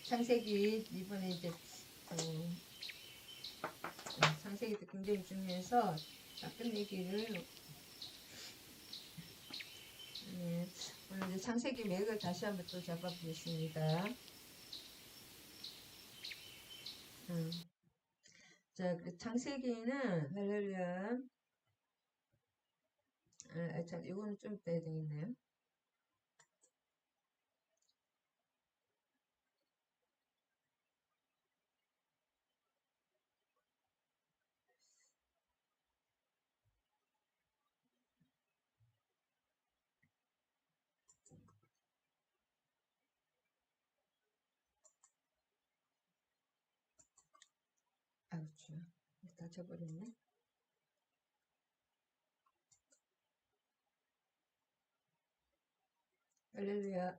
창세기 이번에 이제 창세기도 굉장히 중요해서 다 끝내기를 오늘 이제 창세기 맥을 다시 한번 또 잡아보겠습니다. 자, 그 창세기는 할렐루야. 자, 이거는 좀 이따 해야 되겠네요. 아우치, 다쳐버렸네. 할렐루야.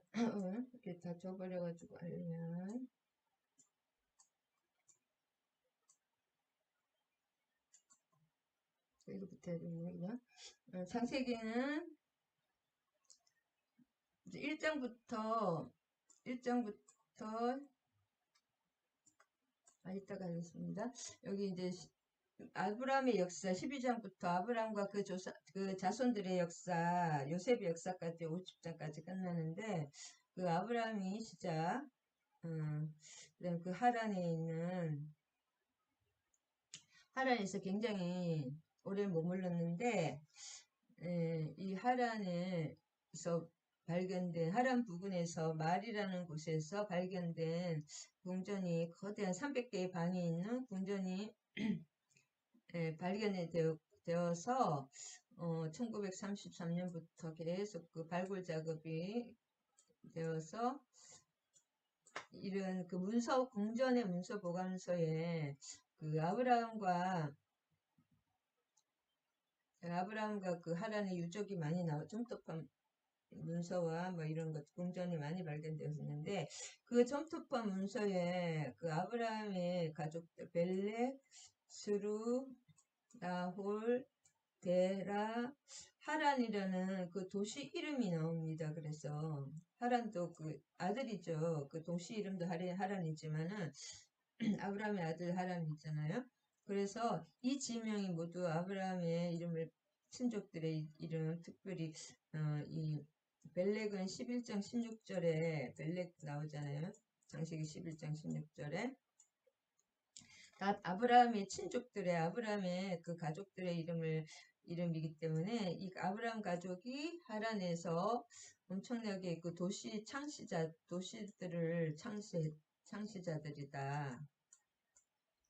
이렇게 다쳐버려가지고 할렐루야. 이거부터 해야 되는구나. 창세기는 이제 1장부터 이따가 하겠습니다. 여기 이제 아브라함의 역사 12장부터 아브라함과 그 자손들의 역사, 요셉의 역사까지 50장까지 끝나는데, 그 아브라함이 진짜 그다음 그 하란에서 굉장히 오래 머물렀는데, 이 하란에서 발견된 하란 부근에서 말이라는 곳에서 발견된 궁전이 거대한 300개의 방이 있는 궁전이 발견이 되어서 1933년부터 계속 그 발굴 작업이 되어서 이런 그 궁전의 문서 보관소에 그 아브라함과 그 하란의 유적이 많이 점토판 문서와 뭐 이런 것 궁전이 많이 발견되었는데 그 점토판 문서에 그 아브라함의 가족들 벨렉, 스루, 나홀, 데라, 하란이라는 그 도시 이름이 나옵니다. 그래서 하란도 그 아들이죠. 그 도시 이름도 하란이지만은 아브라함의 아들 하란이잖아요. 그래서 이 지명이 모두 아브라함의 이름을 친족들의 이름, 특별히 이 벨렉은 11장 16절에 벨렉 나오잖아요. 창세기 11장 16절에 다 아브라함의 친족들의 아브라함의 그 가족들의 이름이기 때문에 이 아브라함 가족이 하란에서 엄청나게 그 도시들을 창시자들이다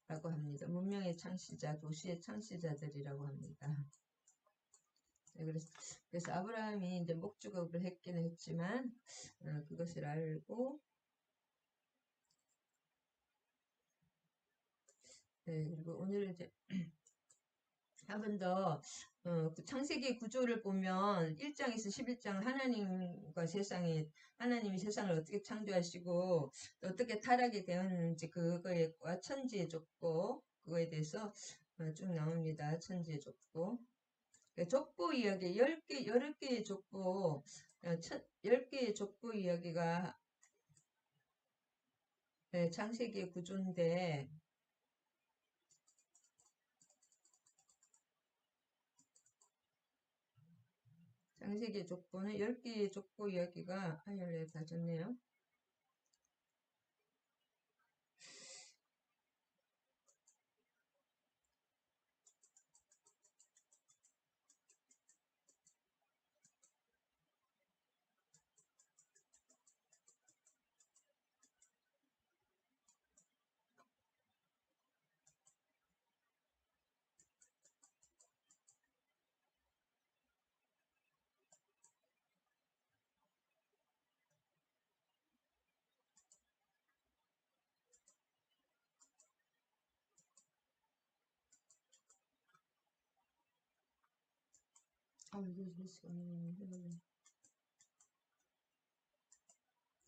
라고 합니다. 문명의 창시자, 도시의 창시자들이라고 합니다. 그래서 아브라함이 이제 목축업을 했기는 했지만 그것을 알고 그리고 오늘은 이제 한 번 더 그 창세기 구조를 보면 1장에서 11장 하나님이 세상을 어떻게 창조하시고 어떻게 타락이 되었는지 그거에 천지의 족보 그거에 대해서 쭉 나옵니다. 천지의 족보. 족보 이야기 10개의 족보 10개의 족보 이야기가 창세기의 구조인데 창세기 족보는 10개의 족보 이야기가 다 졌네요.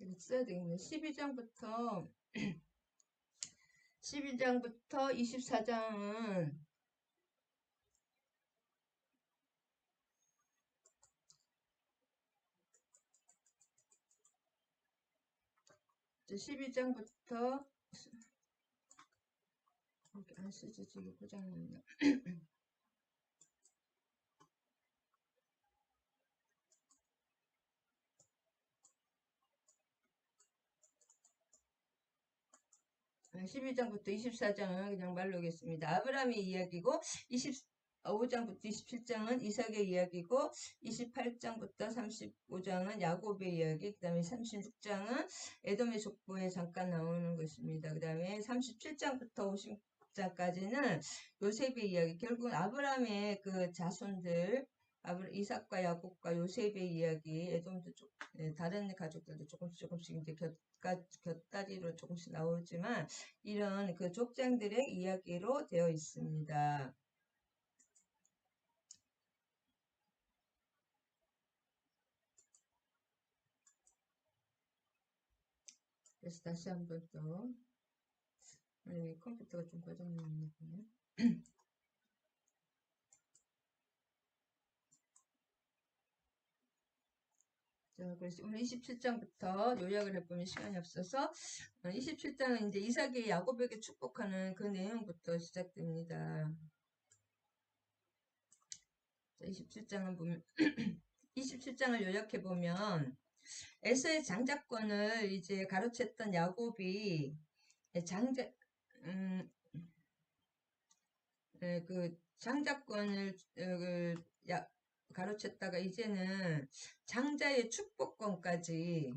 이거 써야 되겠네. 12장부터 24장은 12장부터 이렇게 안 쓰지, 지금 고장났나. 12장부터 24장은 그냥 말로겠습니다. 아브라함의 이야기고 25장부터 27장은 이삭의 이야기고 28장부터 35장은 야곱의 이야기, 그 다음에 36장은 에돔의 족보에 잠깐 나오는 것입니다. 그 다음에 37장부터 50장까지는 요셉의 이야기, 결국은 아브라함의 그 자손들, 이삭과 야곱과 요셉의 이야기, 에돔도 다른 가족들도 조금씩 이제 곁다리로 조금씩 나오지만 이런 그 족장들의 이야기로 되어 있습니다. 그래서 다시 한번 또 컴퓨터가 좀 고장났네요. 자, 그래서 오늘 27장부터 요약을 해보면 시간이 없어서 27장은 이제 이삭이 야곱에게 축복하는 그 내용부터 시작됩니다. 자, 27장을 보면 27장을 요약해 보면 에서의 장자권을 이제 가로챘던 야곱이 장자 그 장자권을 가로챘다가 이제는 장자의 축복권까지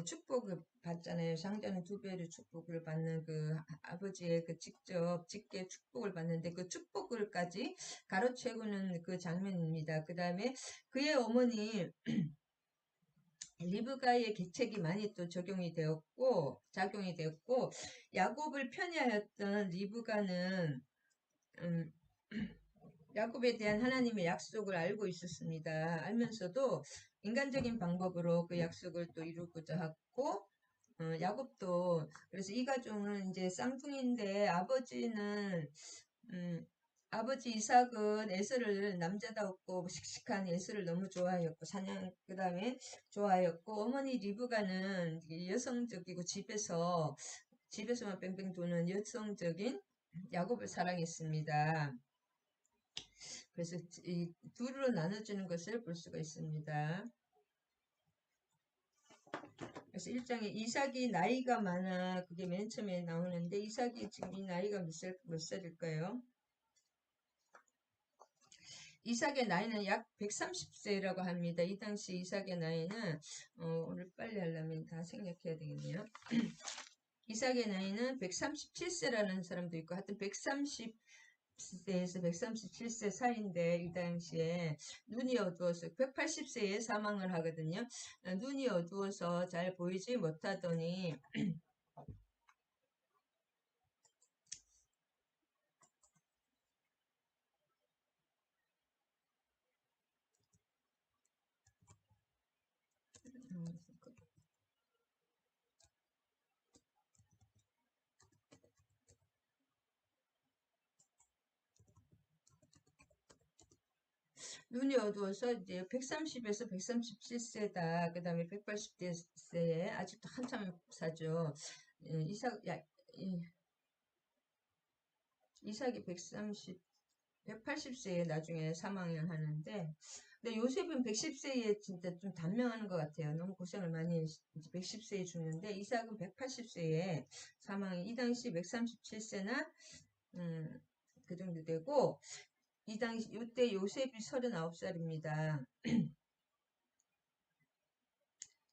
축복을 받잖아요. 장자는 2배의 축복을 받는 그 아버지의 그 직접 직계 축복을 받는데 그 축복을까지 가로채고는 그 장면입니다. 그 다음에 그의 어머니 리브가의 계책이 많이 또 작용이 되었고 야곱을 편애하였던 리브가는 야곱에 대한 하나님의 약속을 알고 있었습니다. 알면서도 인간적인 방법으로 그 약속을 또 이루고자 하고 야곱도 그래서 이 가족은 이제 쌍둥이인데 아버지 이삭은 에서를 남자다웠고 씩씩한 에서를 너무 좋아하였고 그 다음에 좋아하였고 어머니 리브가는 여성적이고 집에서만 뺑뺑 도는 여성적인 야곱을 사랑했습니다. 그래서 이 둘로 나눠지는 것을 볼 수가 있습니다. 그래서 1장에 이삭이 나이가 많아 그게 맨 처음에 나오는데 이삭이 지금 이 나이가 몇 살일까요? 이삭의 나이는 약 130세라고 합니다. 이 당시 이삭의 나이는 오늘 빨리 하려면 다 생략해야 되겠네요. 이삭의 나이는 137세라는 사람도 있고 하여튼 130세에서 137세 사이인데 이 당시에 눈이 어두워서 180세에 사망을 하거든요. 눈이 어두워서 잘 보이지 못하더니 눈이 어두워서 이제 130에서 137세다. 그 다음에 180세에 아직도 한참 사죠. 이삭이 180세에 나중에 사망을 하는데, 근데 요셉은 110세에 진짜 좀 단명하는 것 같아요. 너무 고생을 많이 해서 110세에 죽는데, 이삭은 180세에 사망이, 이 당시 137세나, 그 정도 되고, 이때 요셉이 39살입니다.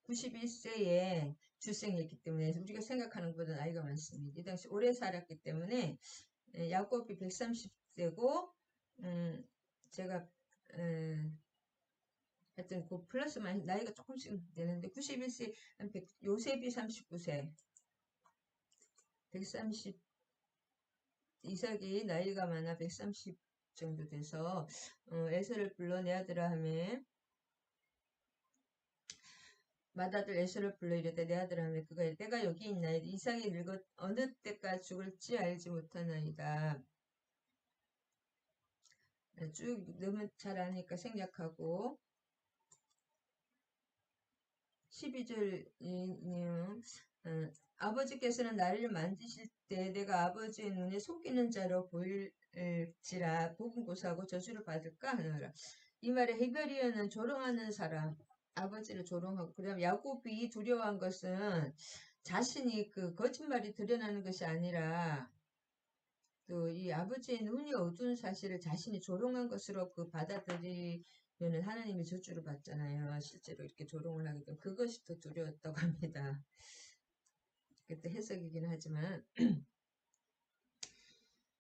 91세에 출생했기 때문에 우리가 생각하는 것보다 나이가 많습니다. 이 당시 오래 살았기 때문에 야곱이 130세고 제가 하여튼 그 플러스 마이너스 나이가 조금씩 되는데 91세 요셉이 39세 130 이삭이 나이가 많아 130 정도 돼서 에서를 불러 내 아들아 하며 맏아들 에서를 불러 이르되 내 아들 하며 그가 이르되 내가 여기 있나이다. 이삭이 늙어 어느 때까지 죽을지 알지 못하나이다. 쭉 너무 잘 아니까 생략하고 12절 아버지께서는 나를 만지실 때 내가 아버지의 눈에 속이는 자로 보일지라 복은 고사하고 저주를 받을까 하느라. 이 말에 헤베리어는 조롱하는 사람, 아버지를 조롱하고, 그다음 야곱이 두려워한 것은 자신이 그 거짓말이 드러나는 것이 아니라 또 이 아버지의 눈이 어두운 사실을 자신이 조롱한 것으로 그 받아들이면은 하나님이 저주를 받잖아요. 실제로 이렇게 조롱을 하게 되면 그것이 더 두려웠다고 합니다. 그때 해석이긴 하지만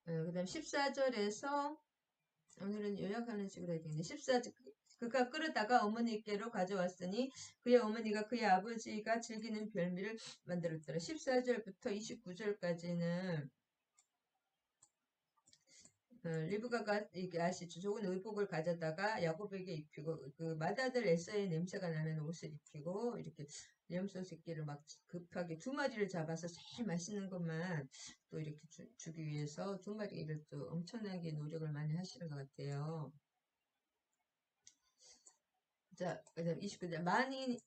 그다음 14절에서 오늘은 요약하는 식으로 해야겠네. 14절 그가 끌어다가 어머니께로 가져왔으니 그의 어머니가 그의 아버지가 즐기는 별미를 만들었더라. 14절부터 29절까지는 리브가가 이게 아시죠? 좋은 의복을 가져다가 야곱에게 입히고 그 맏아들 에서의 냄새가 나는 옷을 입히고 이렇게 염소 새끼를 막 급하게 두 마리를 잡아서 제일 맛있는 것만 또 이렇게 주기 위해서 두 마리를 또 엄청나게 노력을 많이 하시는 것 같아요. 자, 그다음 29절 만일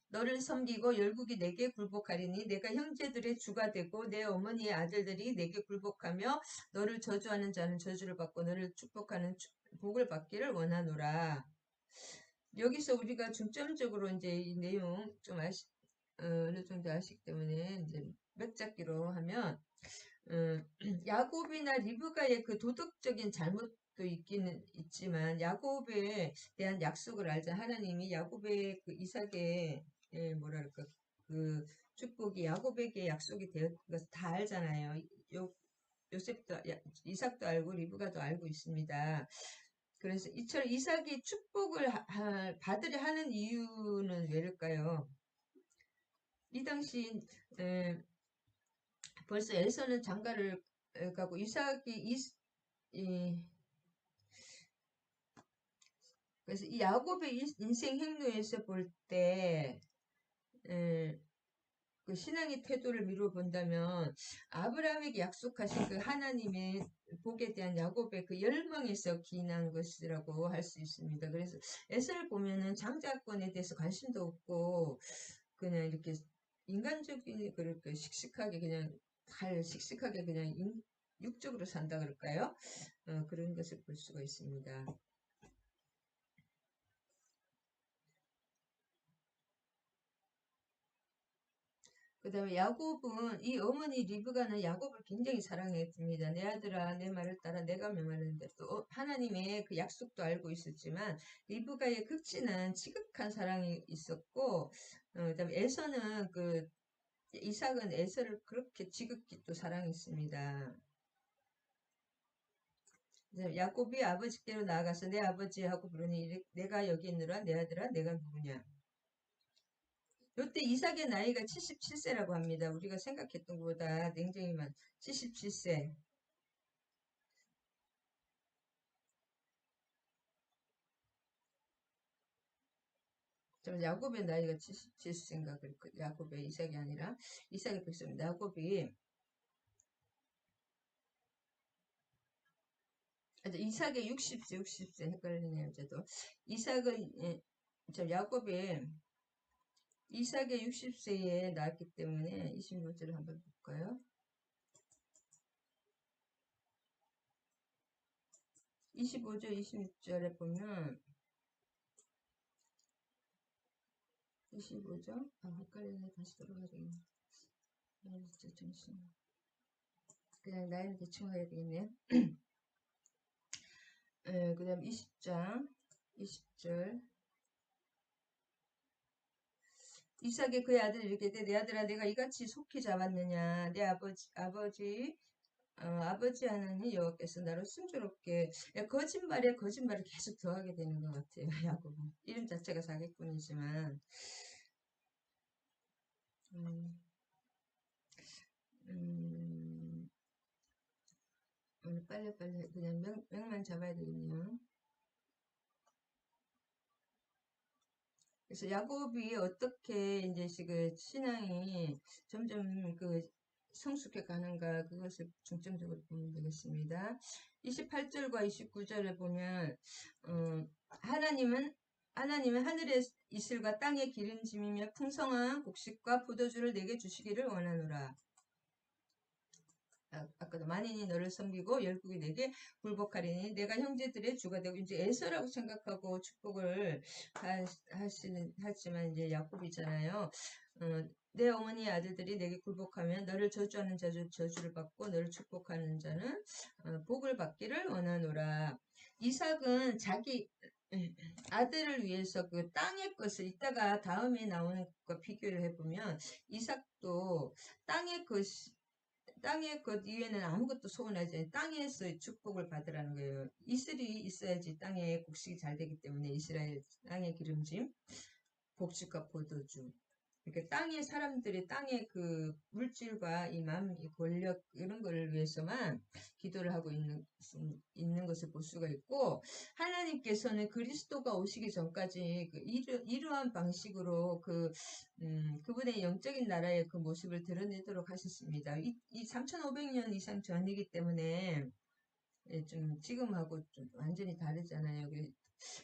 너를 섬기고 열국이 내게 굴복하리니 내가 형제들의 주가 되고 내 어머니의 아들들이 내게 굴복하며 너를 저주하는 자는 저주를 받고 너를 축복하는 복을 받기를 원하노라. 여기서 우리가 중점적으로 이제 이 내용 좀 어느 정도 아시기 때문에 이제 몇 잡기로 하면 야곱이나 리브가의 그 도덕적인 잘못도 있기는 있지만 야곱에 대한 약속을 알자. 하나님이 야곱의 그 이삭의 뭐랄까 그 축복이 야곱에게 약속이 되었던 것을 다 알잖아요. 요셉도 이삭도 알고 리브가도 알고 있습니다. 그래서 이처럼 이삭이 축복을 받으려 하는 이유는 왜일까요? 이 당시 벌써 에서는 장가를 가고 이삭이 그래서 이 야곱의 인생 행로에서 볼 때 그 신앙의 태도를 미루어 본다면 아브라함에게 약속하신 그 하나님의 복에 대한 야곱의 그 열망에서 기인한 것이라고 할 수 있습니다. 그래서 에서를 보면은 장자권에 대해서 관심도 없고 그냥 이렇게 인간적인 그렇게 씩씩하게 그냥 씩씩하게 그냥 육적으로 산다 그럴까요? 그런 것을 볼 수가 있습니다. 그 다음에 야곱은 이 어머니 리브가는 야곱을 굉장히 사랑했습니다. 내 아들아 내 말을 따라 내가 명하는데 또 하나님의 그 약속도 알고 있었지만 리브가의 극진한 지극한 사랑이 있었고 그다음에 에서는 그 이삭은 에서를 그렇게 지극히 또 사랑했습니다. 야곱이 아버지께로 나아가서 내 아버지 하고 부르니 내가 여기 있느라 내 아들아 내가 누구냐. 요때 이삭의 나이가 77세라고 합니다. 우리가 생각했던 것보다 굉장히 77세. 야곱의 나이가 77세인가 그랬고 야곱의 이삭이 아니라 이삭의 백성입니다. 야곱이 이삭의 60세 헷갈리네요. 저도 이삭은 야곱이 이삭의 60세에 낳았기 때문에 26절을 한번 볼까요? 25절 26절에 보면 25절? 헷갈리네. 다시 들어가야 되겠네. 진짜 정신. 그냥 나이는 대충 해야 되겠네요. 그 다음 20장 20절 이삭의 그의 아들이 이르되 내 아들아 내가 이같이 속히 잡았느냐 내 아버지 하나님 여호와께서 나를 순조롭게 거짓말에 거짓말을 계속 더하게 되는 것 같아요. 야곱은 이름 자체가 사기꾼이지만 오늘 빨리빨리 그냥 명만 잡아야 되겠네요. 그래서 야곱이 어떻게 이제 그 신앙이 점점 그 성숙해 가는가 그것을 중점적으로 보면 되겠습니다. 28절과 29절을 보면 하나님은 하나님은 하늘의 이슬과 땅의 기름짐이며 풍성한 곡식과 포도주를 내게 주시기를 원하노라. 아까도 만인이 너를 섬기고 열국이 내게 굴복하리니 내가 형제들의 주가 되고, 이제 에서라고 생각하고 축복을 하지만 이제 야곱이잖아요. 내 어머니의 아들들이 내게 굴복하면 너를 저주하는 자는 저주를 받고 너를 축복하는 자는 복을 받기를 원하노라. 이삭은 자기 아들을 위해서 그 땅의 것을, 이따가 다음에 나오는 것과 비교를 해보면 이삭도 땅의 것 이외에는 아무것도 소원하지 않아요. 땅에서 축복을 받으라는 거예요. 이슬이 있어야지 땅에 곡식이 잘 되기 때문에 이스라엘 땅의 기름짐, 곡식과 포도주. 그러니까 땅의 사람들이 땅의 그 물질과 이 마음, 이 권력 이런 거를 위해서만 기도를 하고 있는 것을 볼 수가 있고, 하나님께서는 그리스도가 오시기 전까지 그 이러한 방식으로 그분의 영적인 나라의 그 모습을 드러내도록 하셨습니다. 이 3500년 이상 전이기 때문에 좀 지금하고 좀 완전히 다르잖아요.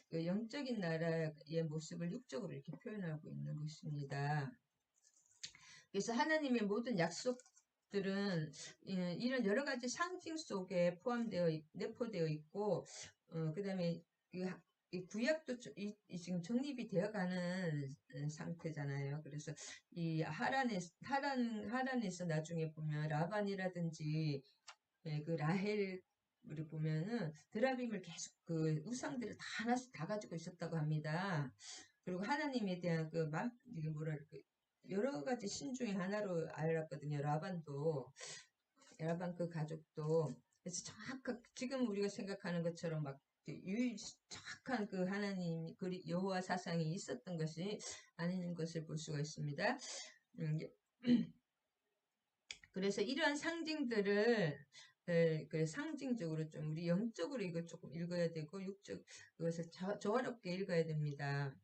그 영적인 나라의 모습을 육적으로 이렇게 표현하고 있는 것입니다. 그래서 하나님의 모든 약속들은 이런 여러 가지 상징 속에 내포되어 있고, 그 다음에 이 구약도 지금 정립이 되어가는 상태잖아요. 그래서 이 하란에서 나중에 보면 라반이라든지 그 라헬 우리 보면은 드라빔을 계속 그 우상들을 다 하나씩 다 가지고 있었다고 합니다. 그리고 하나님에 대한 이게 뭐랄까, 여러 가지 신 중에 하나로 알았거든요. 라반 그 가족도. 그래서 지금 우리가 생각하는 것처럼 막 정확한 그 하나님, 여호와 사상이 있었던 것이 아닌 것을 볼 수가 있습니다. 그래서 이러한 상징들을 그 상징적으로 좀 우리 영적으로 이거 조금 읽어야 되고 육적 그것을 조화롭게 읽어야 됩니다.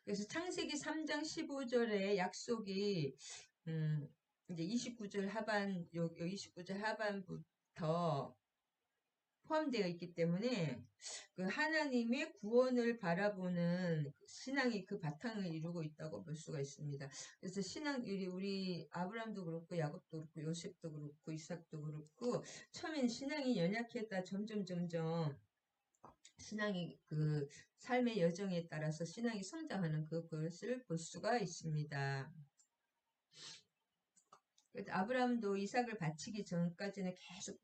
그래서 창세기 3장 15절의 약속이 이제 29절 하반부터 포함되어 있기 때문에 그 하나님의 구원을 바라보는 신앙이 그 바탕을 이루고 있다고 볼 수가 있습니다. 그래서 우리 아브라함도 그렇고 야곱도 그렇고 요셉도 그렇고 이삭도 그렇고 처음엔 신앙이 연약했다 점점 신앙이 그 삶의 여정에 따라서 신앙이 성장하는 그것을 볼 수가 있습니다. 아브라함도 이삭을 바치기 전까지는 계속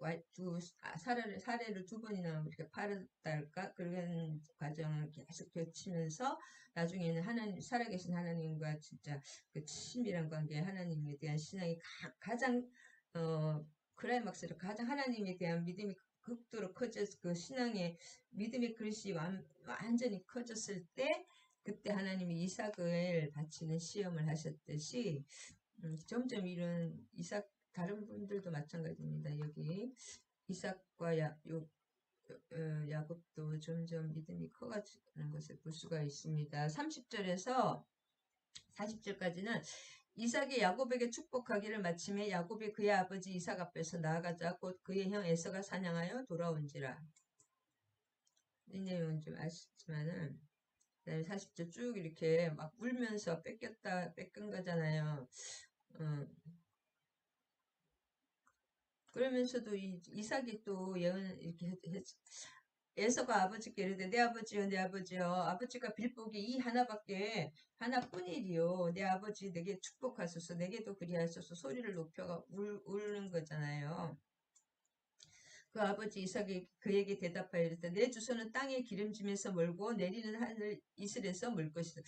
사례를 두 번이나 이렇게 팔았달까 그런 과정을 계속 거치면서 나중에는 살아계신 하나님과 진짜 그 친밀한 관계, 하나님에 대한 신앙이 가장 클라이막스로 가장 하나님에 대한 믿음이 극도로 그 신앙의 믿음의 그릇이 완전히 커졌을 때 그때 하나님이 이삭을 바치는 시험을 하셨듯이 점점 이런 다른 분들도 마찬가지입니다. 여기 이삭과 야곱도 점점 믿음이 커가는 것을 볼 수가 있습니다. 30절에서 40절까지는 이삭이 야곱에게 축복하기를 마침에 야곱이 그의 아버지 이삭 앞에서 나아가자 곧 그의 형 에서가 사냥하여 돌아온지라. 이 내용은 좀 아시지만은 그다음에 40절 쭉 이렇게 막 울면서 뺏긴 거잖아요. 그러면서도 이삭이 또 예언 이렇게 에서가 아버지께 이르되 내 아버지여 아버지가 빌복이 이 하나뿐이리요 내 아버지 내게 축복하소서 내게도 그리하소서 소리를 높여가 우는 거잖아요. 그 아버지 이삭이 그에게 대답하여 이르되 내 주소는 땅의 기름짐에서 멀고 내리는 하늘 이슬에서 멀 것이다.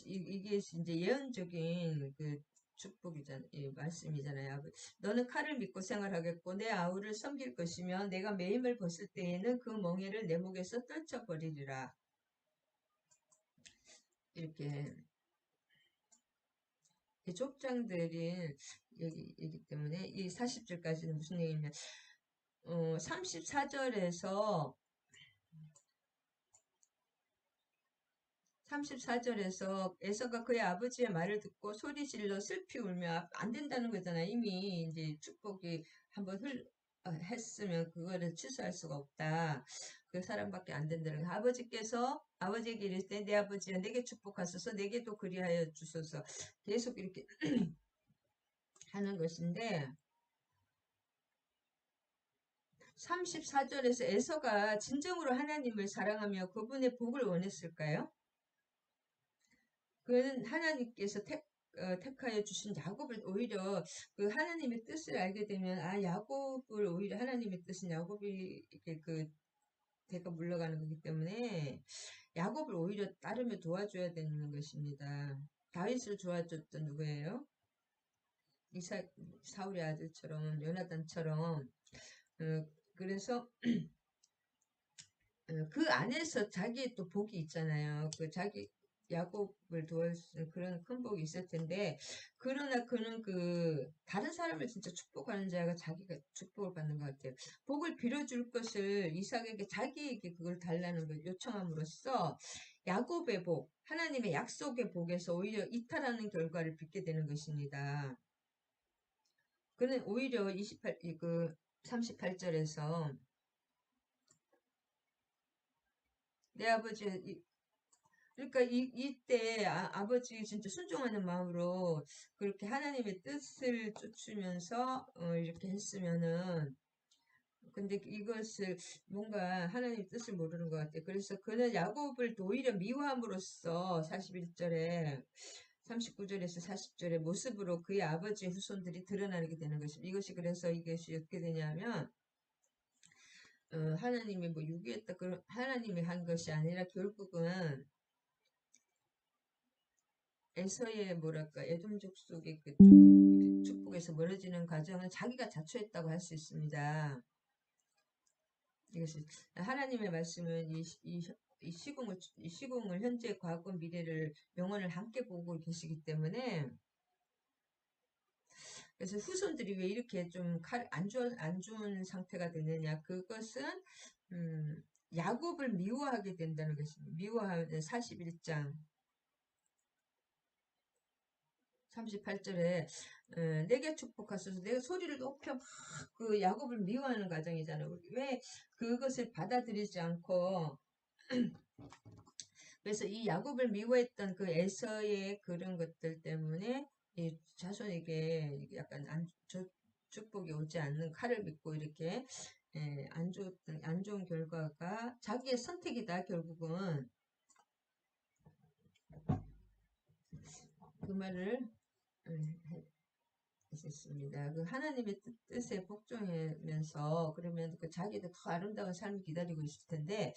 이게 이제 예언적인 그 축복이잖아요. 말씀이잖아요. 너는 칼을 믿고 생활하겠고 내 아우를 섬길 것이며 내가 매임을 벗을 때에는 그 멍에를 내 목에서 떨쳐버리리라. 이렇게 족장들이 얘기 때문에 이 40절까지는 무슨 얘기냐면 34절에서 에서가 그의 아버지의 말을 듣고 소리질러 슬피 울며 안 된다는 거잖아요. 이미 이제 축복이 한번 했으면 그거를 취소할 수가 없다. 그 사람밖에 안 된다는 거. 아버지에게 이랬을 때 내 아버지야 내게 축복하소서 내게도 그리하여 주소서 계속 이렇게 하는 것인데 34절에서 에서가 진정으로 하나님을 사랑하며 그분의 복을 원했을까요? 그는 하나님께서 택하여 주신 야곱을 오히려 그 하나님의 뜻을 알게 되면 야곱을 오히려 하나님의 뜻은 야곱이 이렇게 그 대가 물러가는 거기 때문에 야곱을 오히려 따르며 도와줘야 되는 것입니다. 다윗을 도와줬던 누구예요? 사울의 아들처럼 요나단처럼 그래서 그 안에서 자기의 또 복이 있잖아요. 그 자기 야곱을 도울 수 있는 그런 큰 복이 있을 텐데 그러나 그는 그 다른 사람을 진짜 축복하는 자가 자기가 축복을 받는 것 같아요. 복을 빌어줄 것을 이삭에게 자기에게 그걸 달라는 걸 요청함으로써 야곱의 복, 하나님의 약속의 복에서 오히려 이탈하는 결과를 빚게 되는 것입니다. 그는 오히려 38절에서 내 아버지 그러니까 이때 아버지 진짜 순종하는 마음으로 그렇게 하나님의 뜻을 쫓으면서 이렇게 했으면은 근데 이것을 뭔가 하나님의 뜻을 모르는 것 같아요. 그래서 그는 야곱을 오히려 미워함으로써 41절에 39절에서 40절의 모습으로 그의 아버지의 후손들이 드러나게 되는 것입니다. 이것이 그래서 이것이 어떻게 되냐면 하나님이 뭐 유기했다 하나님이 한 것이 아니라 결국은 에서의 뭐랄까 에돔 족속의 그 축복에서 멀어지는 과정은 자기가 자초했다고 할 수 있습니다. 이것이 하나님의 말씀은 이 시공을 현재 과거 미래를 영원을 함께 보고 계시기 때문에 그래서 후손들이 왜 이렇게 좀 안 좋은 상태가 되느냐 그것은 야곱을 미워하게 된다는 것입니다. 미워하는 41장 38절에 내게 축복하소서 내가 소리를 높여 막 그 야곱을 미워하는 과정이잖아요. 왜 그것을 받아들이지 않고 그래서 이 야곱을 미워했던 그 에서의 그런 것들 때문에 이 자손에게 약간 축복이 오지 않는 칼을 믿고 이렇게 안 좋은 결과가 자기의 선택이다 결국은 그 말을 있습니다. 그 하나님의 뜻에 복종하면서 그러면 그 자기도 더 아름다운 삶이 기다리고 있을 텐데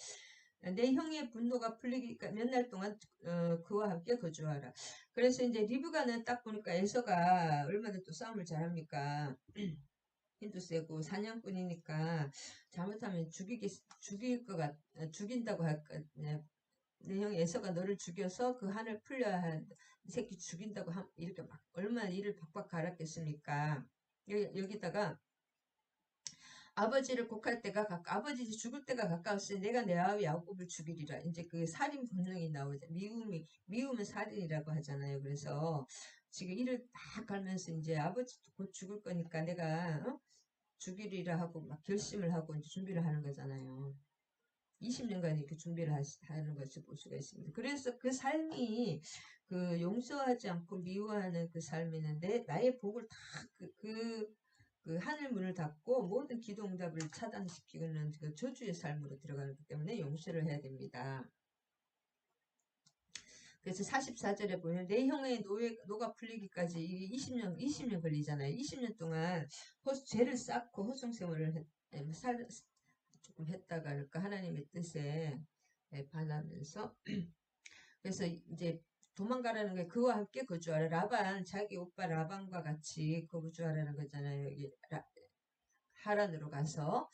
내 형의 분노가 풀리기까 몇 날 동안 그와 함께 거주하라. 그래서 이제 리브가는 딱 보니까 에서가 얼마나 또 싸움을 잘합니까? 힘도 세고 사냥꾼이니까 잘못하면 죽인다고 할까? 내 형 에서가 너를 죽여서 그 한을 풀려야 한 이 새끼 죽인다고 이렇게 막 얼마나 이를 박박 갈았겠습니까? 여기다가 아버지를 곡할 때가 아버지 죽을 때가 가까웠으니 내가 내 아우 야곱을 죽이리라. 이제 그 살인 본능이 나오죠. 미움은 살인이라고 하잖아요. 그래서 지금 이를 딱 갈면서 이제 아버지도 곧 죽을 거니까 내가 죽이리라 하고 막 결심을 하고 이제 준비를 하는 거잖아요. 20년간 이렇게 준비를 하는 것을 볼 수가 있습니다. 그래서 그 삶이 그 용서하지 않고 미워하는 그 삶이는데 나의 복을 다 그 하늘 문을 닫고 모든 기도 응답을 차단시키는 그 저주의 삶으로 들어가기 때문에 용서를 해야 됩니다. 그래서 44절에 보면 내 형의 노가 풀리기까지 20년 걸리잖아요. 20년 동안 죄를 쌓고 허송세월을 조금 했다가 그러니까 하나님의 뜻에 반하면서 그래서 이제 도망가라는 게 그와 함께 거주하라. 자기 오빠 라반과 같이 거주하라는 거잖아요. 여기 하란으로 가서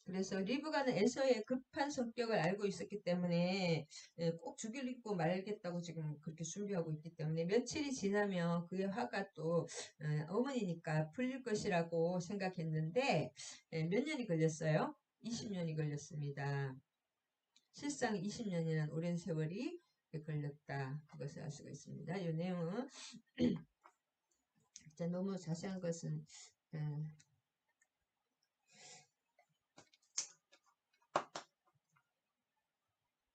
그래서 리브가는 에서의 급한 성격을 알고 있었기 때문에 꼭 죽이고 말겠다고 지금 그렇게 준비하고 있기 때문에 며칠이 지나면 그의 화가 또 어머니니까 풀릴 것이라고 생각했는데 몇 년이 걸렸어요? 20년이 걸렸습니다. 실상 20년이라는 오랜 세월이 걸렸다. 그것을 알 수가 있습니다. 이 내용은 너무 자세한 것은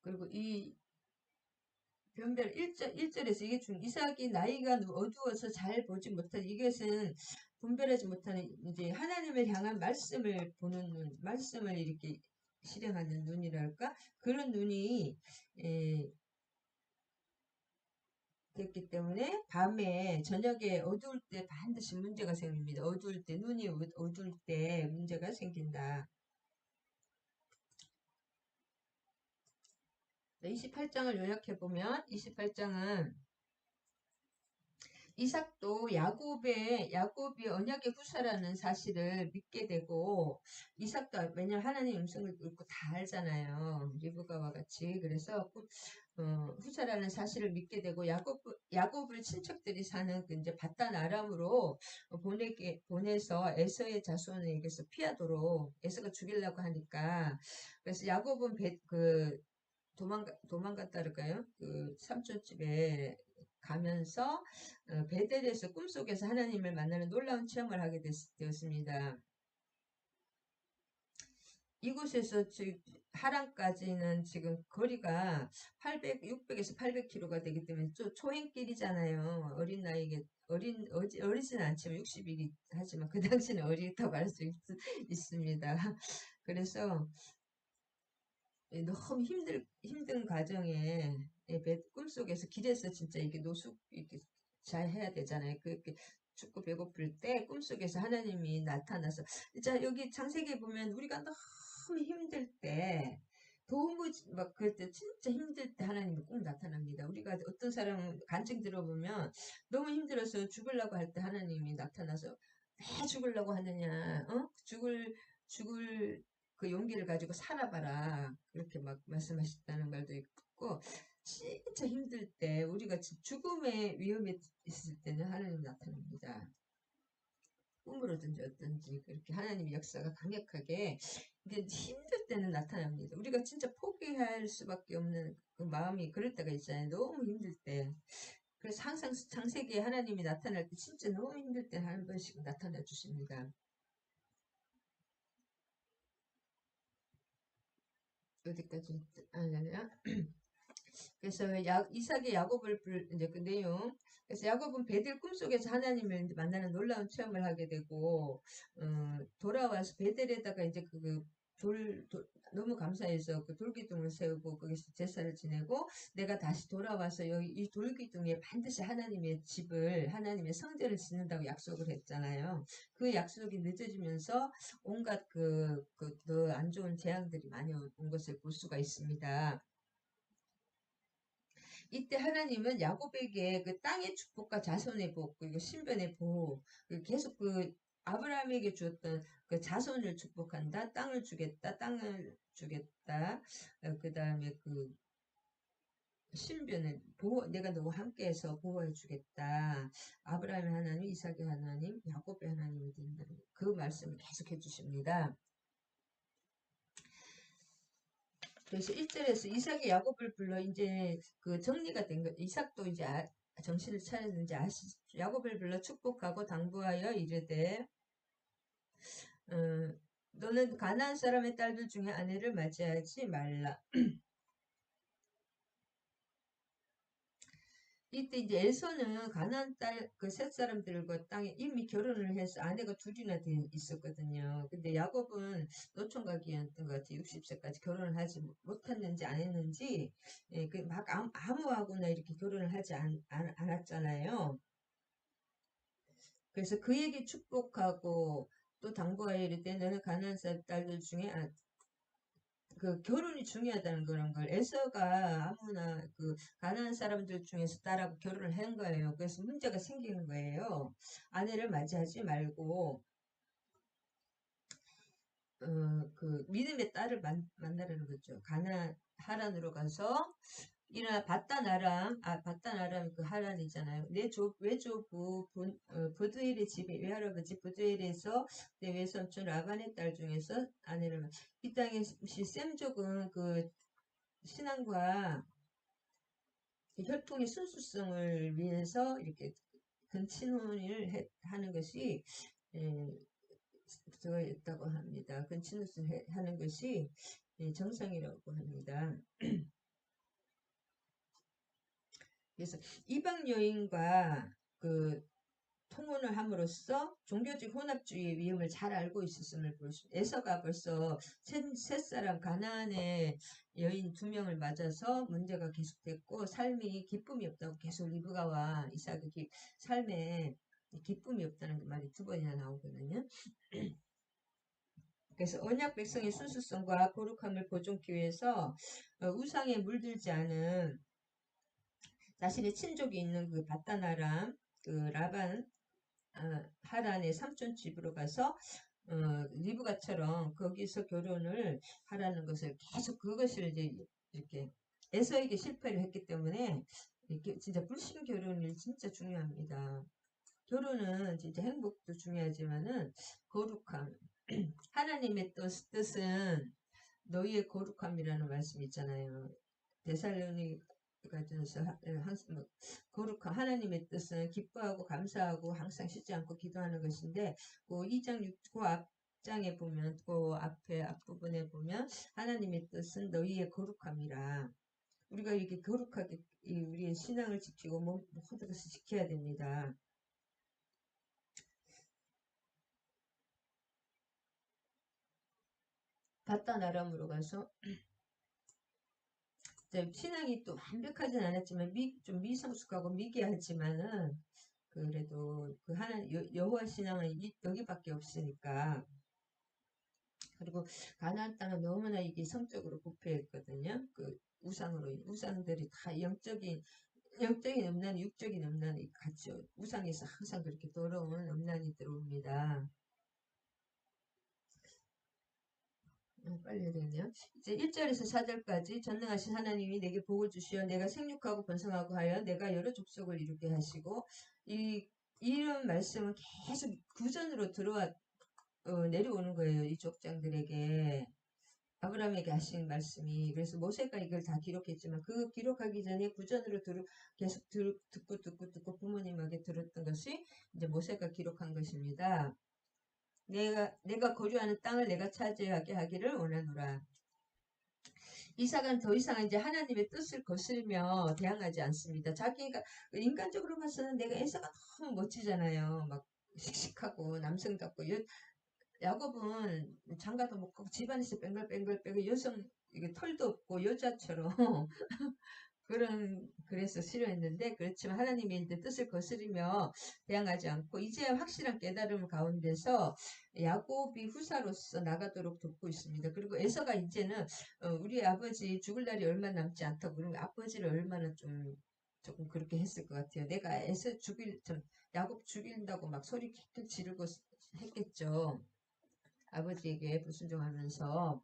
그리고 이 변별 1절에서 이게 이삭이 나이가 어두워서 잘 보지 못한 이것은 분별하지 못하는 이제 하나님을 향한 말씀을 보는 눈, 말씀을 이렇게 실행하는 눈이랄까? 그런 눈이 됐기 때문에 밤에 저녁에 어두울 때 반드시 문제가 생깁니다. 어두울 때 눈이 어두울 때 문제가 생긴다. 28장을 요약해 보면 28장은 이삭도 야곱이 언약의 후사라는 사실을 믿게 되고 이삭도 왜냐면 하나님 음성을 듣고 다 알잖아요. 리브가와 같이 그래서 후사라는 사실을 믿게 되고 야곱을 친척들이 사는 그 이제 바단 아람으로 보내서 에서의 자손에게서 피하도록 에서가 죽이려고 하니까 그래서 야곱은 도망갔다 그럴까요? 그 삼촌집에 가면서 베델에서 꿈속에서 하나님을 만나는 놀라운 체험을 하게 되었습니다. 이곳에서 하란까지는 지금 거리가 600에서 800km가 되기 때문에 초행길이잖아요. 어린 나이에 어리진 않지만 60이기 하지만 그 당시는 어리다고 할 수 있습니다. 그래서 너무 힘든 과정에 꿈속에서 길에서 진짜 이게 노숙 이렇게 잘 해야 되잖아요. 그렇게 춥고 배고플 때 꿈속에서 하나님이 나타나서 자 여기 창세기에 보면 우리가 너무 힘들 때 도무 막 그럴 때 진짜 힘들 때 하나님이 꼭 나타납니다. 우리가 어떤 사람 간증 들어보면 너무 힘들어서 죽으려고 할 때 하나님이 나타나서 왜 죽으려고 하느냐, 죽을 그 용기를 가지고 살아봐라. 그렇게 막 말씀하셨다는 말도 있고, 진짜 힘들 때, 우리가 죽음의 위험에 있을 때는 하나님 나타납니다. 꿈으로든지 어떤지, 그렇게 하나님의 역사가 강력하게, 이게 힘들 때는 나타납니다. 우리가 진짜 포기할 수밖에 없는 그 마음이 그럴 때가 있잖아요. 너무 힘들 때. 그래서 항상 창세기에 하나님이 나타날 때 진짜 너무 힘들 때 한 번씩 나타나 주십니다. 어디까지 아니야? 그래서 이삭이 야곱을 이제 그 내용. 그래서 야곱은 베델 꿈속에서 하나님을 이제 만나는 놀라운 체험을 하게 되고 돌아와서 베델에다가 이제 너무 감사해서 그 돌기둥을 세우고 거기서 제사를 지내고 내가 다시 돌아와서 여기 이 돌기둥에 반드시 하나님의 성전을 짓는다고 약속을 했잖아요. 그 약속이 늦어지면서 온갖 더 안 좋은 재앙들이 많이 온 것을 볼 수가 있습니다. 이때 하나님은 야곱에게 그 땅의 축복과 자손의 복, 그리고 신변의 보호, 계속 아브라함에게 주었던 그 자손을 축복한다, 땅을 주겠다, 그 다음에 그 신변을 내가 너와 함께해서 보호해 주겠다. 아브라함의 하나님, 이삭의 하나님, 야곱의 하나님이 된다는 그 말씀을 계속 해주십니다. 그래서 1절에서 이삭이 야곱을 불러 이제 그 정리가 된 거. 이삭도 이제 정신을 차렸는지 야곱을 불러 축복하고 당부하여 이르되 너는 가나안 사람의 딸들 중에 아내를 맞이하지 말라. 이때 이제 에서는 가나안 딸 그 셋 사람들과 땅에 이미 결혼을 해서 아내가 둘이나 있었거든요. 근데 야곱은 노총각이었던 것 같아요. 60세까지 결혼을 하지 못했는지 안 했는지 막 아무하고나 이렇게 결혼을 하지 않았잖아요. 그래서 그에게 축복하고 또 당부하여 이르되 너는 가나안 딸들 중에 그 결혼이 중요하다는 그런 걸 에서가 아무나 그 가난한 사람들 중에서 딸하고 결혼을 한 거예요. 그래서 문제가 생기는 거예요. 아내를 맞이하지 말고 그 믿음의 딸을 만나라는 거죠. 하란으로 가서 이나 바단 아람 그 하란이잖아요. 내 외조부 부두엘의 집에 외할아버지 부두엘에서 내 외삼촌 라반의 딸 중에서 아내를 이 땅의 셈족은 그 신앙과 혈통의 순수성을 위해서 이렇게 근친혼을 하는 것이 그거였다고 합니다. 근친혼을 하는 것이 정상이라고 합니다. 그래서 이방 여인과 그 통혼을 함으로써 종교적 혼합주의의 위험을 잘 알고 있었음을 볼 수. 에서가 벌써 셋사람 가나안의 여인 2명을 맞아서 문제가 계속됐고 삶이 기쁨이 없다고 계속 리브가와 이삭의 삶에 기쁨이 없다는 그 말이 2번이나 나오거든요. 그래서 언약 백성의 순수성과 거룩함을 보존하기 위해서 우상에 물들지 않은 자신의 친족이 있는 그 바다나람 그 라반 하란의 삼촌 집으로 가서 리브가처럼 거기서 결혼을 하라는 것을 계속 그것을 이제 이렇게 에서에게 실패를 했기 때문에 이렇게 진짜 불신 결혼이 진짜 중요합니다. 결혼은 진짜 행복도 중요하지만은 거룩함 하나님의 뜻은 너희의 거룩함이라는 말씀 있잖아요. 데살로니가전서 항상 거룩함 하나님의 뜻은 기뻐하고 감사하고 항상 쉬지 않고 기도하는 것인데 그 2장 6, 그 앞장에 보면 그 앞에 앞부분에 보면 하나님의 뜻은 너희의 거룩함이라 우리가 이렇게 거룩하게 우리의 신앙을 지키고 모든 것을 지켜야 됩니다. 바단 아람으로 가서 신앙이 또 완벽하진 않았지만 좀 미성숙하고 미개하지만은 그래도 그 여호와 신앙은 여기밖에 없으니까. 그리고 가나안 땅은 너무나 이게 성적으로 부패했거든요. 그 우상들이 다 영적인 음란, 육적인 음란이 같죠. 우상에서 항상 그렇게 더러운 음란이 들어옵니다. 빨리 해야 되겠네요. 이제 1절에서 4절까지 전능하신 하나님이 내게 복을 주시어 내가 생육하고 번성하고 하여 내가 여러 족속을 이루게 하시고 이런 말씀은 계속 구전으로 내려오는 거예요. 이 족장들에게 아브라함에게 하신 말씀이. 그래서 모세가 이걸 다 기록했지만 그 기록하기 전에 구전으로 계속 듣고 부모님에게 들었던 것이 이제 모세가 기록한 것입니다. 내가 거주하는 땅을 내가 차지하게 하기를 원하노라. 이삭은 더 이상 이제 하나님의 뜻을 거스르며 대항하지 않습니다. 자기가 인간적으로 봐서는 내가 에서가 너무 멋지잖아요. 막 씩씩하고 남성답고 야곱은 장가도 못 가고 집안에서 뱅글뱅글 빼고 여성 이게 털도 없고 여자처럼 그래서 싫어했는데 그렇지만 하나님의 이제 뜻을 거스르며 대항하지 않고 이제 확실한 깨달음 가운데서 야곱이 후사로서 나가도록 돕고 있습니다. 그리고 에서가 이제는 우리 아버지 죽을 날이 얼마 남지 않다고 그러면 아버지를 얼마나 조금 그렇게 했을 것 같아요. 내가 야곱 죽인다고 막 소리 킥킥 지르고 했겠죠. 아버지에게 불순종하면서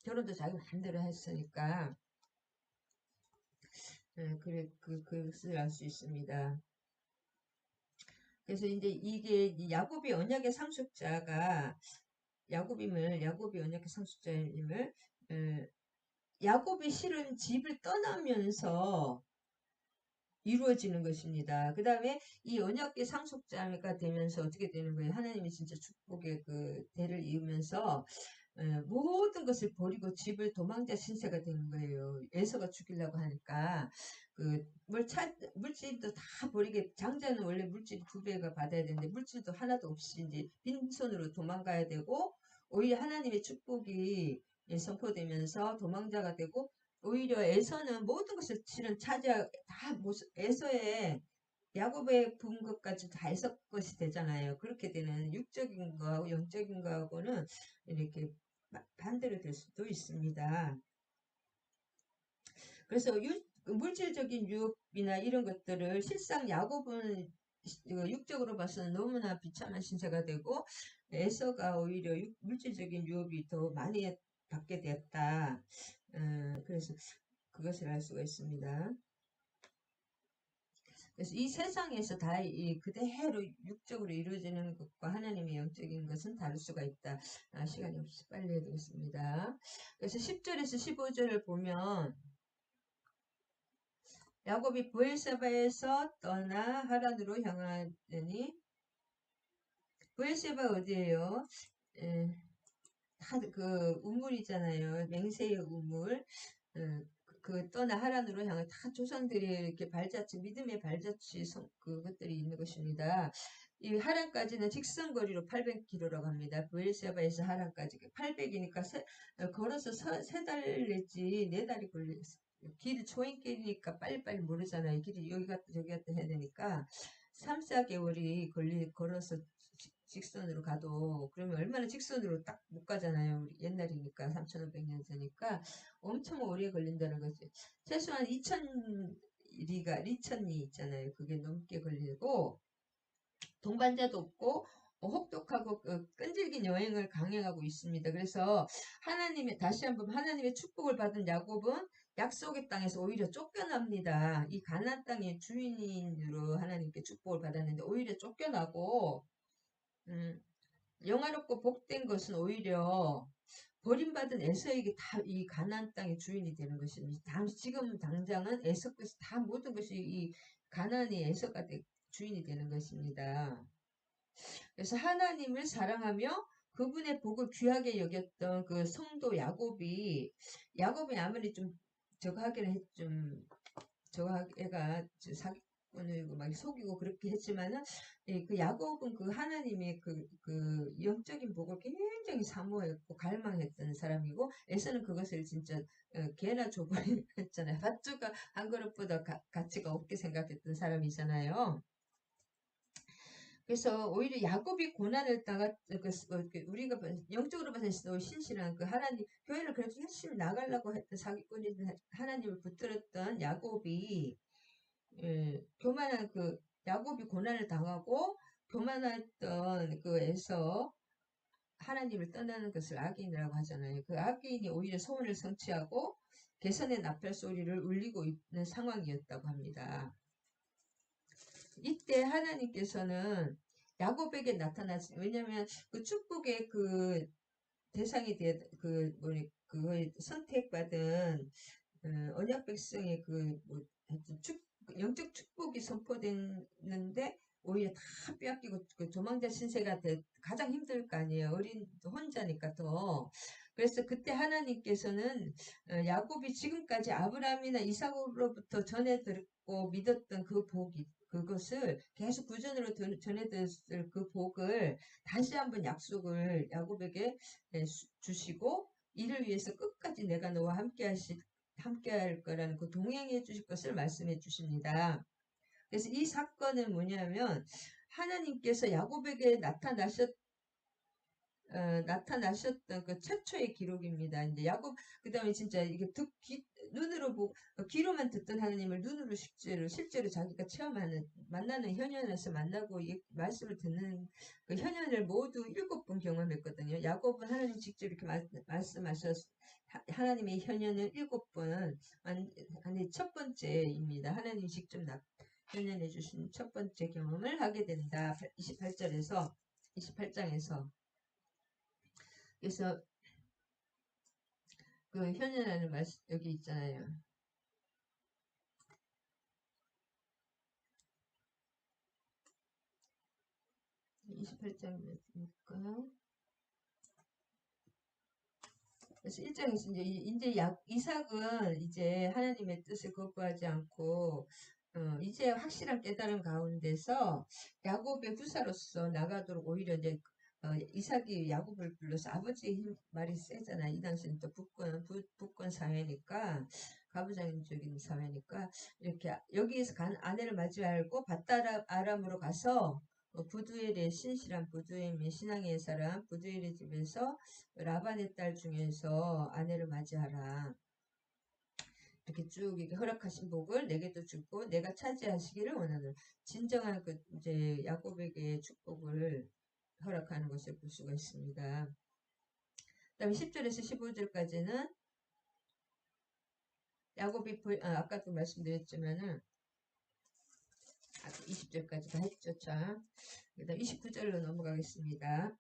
결혼도 자기 마음대로 했으니까 그것을 알 수 있습니다. 그래서 이제 이게 야곱이 언약의 상속자가 야곱이 언약의 상속자임을 야곱이 실은 집을 떠나면서 이루어지는 것입니다. 그 다음에 이 언약의 상속자가 되면서 어떻게 되는 거예요? 하나님이 진짜 축복의 그 대를 이으면서 모든 것을 버리고 집을 도망자 신세가 되는 거예요. 에서가 죽이려고 하니까 물질도 다 버리게 장자는 원래 물질 2배가 받아야 되는데 물질도 하나도 없이 이제 빈손으로 도망가야 되고 오히려 하나님의 축복이 선포되면서 도망자가 되고 오히려 에서는 모든 것을 실은 에서의 야곱의 부은 것까지 다 에서 것이 되잖아요. 그렇게 되는 육적인 거하고 영적인 거하고는 이렇게 반대로 될 수도 있습니다. 그래서 물질적인 유업이나 이런 것들을 실상 야곱은 육적으로 봐서는 너무나 비참한 신세가 되고 에서가 오히려 물질적인 유업이 더 많이 받게 되었다. 그래서 그것을 알 수가 있습니다. 그래서 이 세상에서 다 그대로 육적으로 이루어지는 것과 하나님의 영적인 것은 다를 수가 있다. 시간이 없이 빨리 해야 되겠습니다. 그래서 10절에서 15절을 보면 야곱이 브엘세바에서 떠나 하란으로 향하더니 브엘세바 어디예요? 다 그 우물이잖아요. 맹세의 우물. 떠나 하란으로 향해 다 조상들이 이렇게 발자취, 믿음의 발자취 그것들이 있는 것입니다. 이 하란까지는 직선거리로 800km라고 합니다. 브엘세바에서 하란까지 800이니까 걸어서 3달 내지 4달이 걸렸어요. 길이 초행길이니까 빨리빨리 모르잖아요. 길이 여기 갔다 저기 갔다 해야 되니까 3, 4개월이 걸어서 직선으로 가도 그러면 얼마나 직선으로 딱 못 가잖아요. 우리 옛날이니까 3,500년 전이니까 엄청 오래 걸린다는 거지. 최소한 2,000리가 있잖아요. 그게 넘게 걸리고 동반자도 없고 혹독하고 끈질긴 여행을 강행하고 있습니다. 그래서 다시 한번 하나님의 축복을 받은 야곱은 약속의 땅에서 오히려 쫓겨납니다. 이 가나안 땅의 주인으로 하나님께 축복을 받았는데 오히려 쫓겨나고 영화롭고 복된 것은 오히려 버림받은 에서에게 다 이 가나안 땅의 주인이 되는 것입니다. 지금 당장은 에서께서 다 모든 것이 이 가나안의 에서가 주인이 되는 것입니다. 그래서 하나님을 사랑하며 그분의 복을 귀하게 여겼던 그 성도 야곱이 아무리 좀 저거 하기는 저거 애가 사기꾼을 막 속이고 그렇게 했지만은 그 야곱은 그 하나님의 그 영적인 복을 굉장히 사모했고 갈망했던 사람이고 에서는 그것을 진짜 개나 줘버리 했잖아요. 팥죽가 한 그릇보다 가치가 없게 생각했던 사람이잖아요. 그래서 오히려 야곱이 고난을 우리가 영적으로 봐서 신실한 그 하나님 교회를 그렇게 열심히 나가려고 했던 사기꾼이든 하나님을 붙들었던 야곱이 교만한 야곱이 고난을 당하고 교만했던 그에서 하나님을 떠나는 것을 악인이라고 하잖아요. 그 악인이 오히려 소원을 성취하고 개선의 나팔 소리를 울리고 있는 상황이었다고 합니다. 이때 하나님께서는 야곱에게 나타나시, 왜냐면 그 축복의 그 대상이 그거에 선택받은 언약 백성의 영적 축복이 선포됐는데 오히려 다 빼앗기고 그 조망자 신세가 가장 힘들 거 아니에요. 혼자니까 더. 그래서 그때 하나님께서는 야곱이 지금까지 아브라함이나 이삭으로부터 전해 듣고 믿었던 그 복이 그것을 계속 구전으로 전해들었을 그 복을 다시 한번 약속을 야곱에게 주시고 이를 위해서 끝까지 내가 너와 함께 할 거라는 그 동행해 주실 것을 말씀해 주십니다. 그래서 이 사건은 뭐냐면 하나님께서 야곱에게 나타나셨던 그 최초의 기록입니다. 이제 야곱 그다음에 진짜 이게 눈으로 보고 귀로만 듣던 하나님을 눈으로 실제로 자기가 만나는 현현에서 만나고 말씀을 듣는 그 현현을 모두 7번 경험했거든요. 야곱은 하나님 직접 이렇게 하나님의 현현을 7번 아니 첫 번째입니다. 하나님 직접 현현해 주신 첫 번째 경험을 하게 된다. 28장에서 그래서 그 현현하는 말씀 여기 있잖아요. 28장이니까 그래서 1장에서 이제 이삭은 이제 하나님의 뜻을 거부하지 않고 이제 확실한 깨달음 가운데서 야곱의 후사로서 나가도록 오히려 이제 이삭이 야곱을 불러서 아버지의 말이 세잖아. 이 당시는 또 북권 사회니까 가부장적인 사회니까 이렇게 여기에서 간 아내를 맞이하고 밧다람으로 가서 부두엘의 신실한 부두엘의 신앙의 사람 부두엘의 집에서 라반의 딸 중에서 아내를 맞이하라. 이렇게 쭉 이렇게 허락하신 복을 내게도 주고 내가 차지하시기를 원하는 진정한 이제 야곱에게 축복을 허락하는 것을 볼 수가 있습니다. 그 다음에 10절에서 15절까지는 야곱이 아까도 말씀드렸지만은 20절까지 다 했죠. 참. 그 다음 29절로 넘어가겠습니다.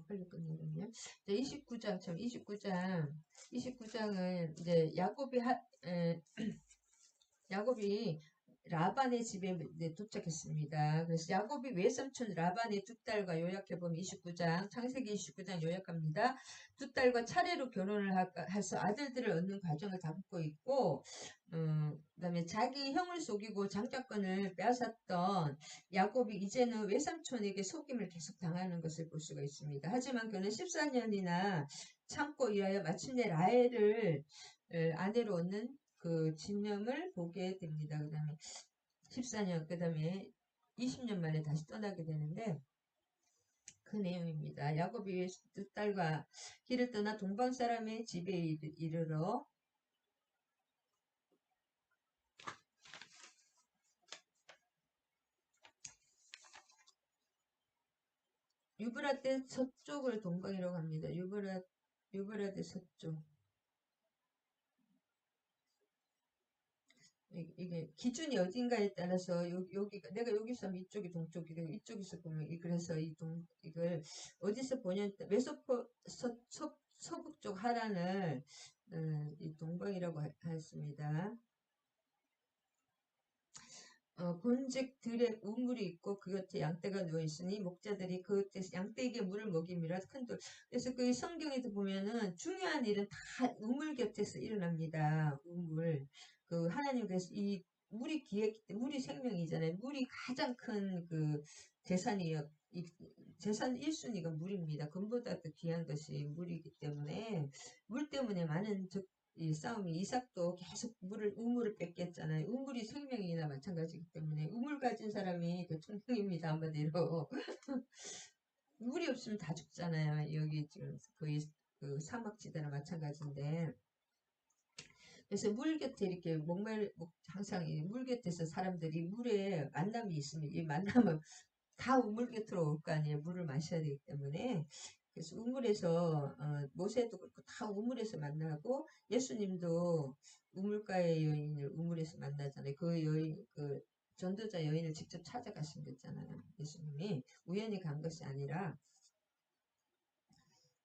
빨리 끝내겠네요. 29장은 이제 야곱이 라반의 집에 도착했습니다. 그래서 야곱이 외삼촌 라반의 두 딸과 요약해보면 29장, 창세기 29장 요약합니다. 두 딸과 차례로 결혼을 해서 아들들을 얻는 과정을 담고 있고, 그다음에 자기 형을 속이고 장자권을 빼앗았던 야곱이 이제는 외삼촌에게 속임을 계속 당하는 것을 볼 수가 있습니다. 하지만 그는 14년이나 참고 일하여 마침내 라헬을 아내로 얻는 그 진영을 보게 됩니다. 그 다음에 14년, 그 다음에 20년 만에 다시 떠나게 되는데 그 내용입니다. 야곱이 두 딸과 길을 떠나 동방 사람의 집에 이르러 유브라데 서쪽을 동방이라고 합니다. 유브라데 서쪽. 이게 기준이 어딘가에 따라서 여기가 내가 여기서 하면 이쪽이 동쪽이 되고 이쪽에서 보면 그래서 이걸 어디서 보냐 서북쪽 하란을 이 동방이라고 했습니다. 본즉 들에 우물이 있고 그 곁에 양떼가 누워 있으니 목자들이 그 곁에서 양떼에게 물을 먹임이라 큰돌. 그래서 그 성경에도 보면은 중요한 일은 다 우물 곁에서 일어납니다. 우물. 그 하나님께서 이 물이 기했기 때문에 물이 생명이잖아요. 물이 가장 큰 그 재산이에요. 이 재산 1순위가 물입니다. 금보다 더 귀한 것이 물이기 때문에 물 때문에 많은 이 싸움이 이삭도 계속 우물을 뺏겼잖아요. 우물이 생명이나 마찬가지이기 때문에 우물 가진 사람이 대통령입니다. 한마디로. 물이 없으면 다 죽잖아요. 여기 지금 거의 그 사막지대나 마찬가지인데. 그래서 물 곁에 이렇게 항상 물 곁에서 사람들이 물에 만남이 있으면 이 만남은 다 우물 곁으로 올 거 아니에요. 물을 마셔야 되기 때문에. 그래서 우물에서 모세도 그렇고 다 우물에서 만나고 예수님도 우물가의 여인을 우물에서 만나잖아요. 그 여인 그 전도자 여인을 직접 찾아가신 거잖아요. 예수님이 우연히 간 것이 아니라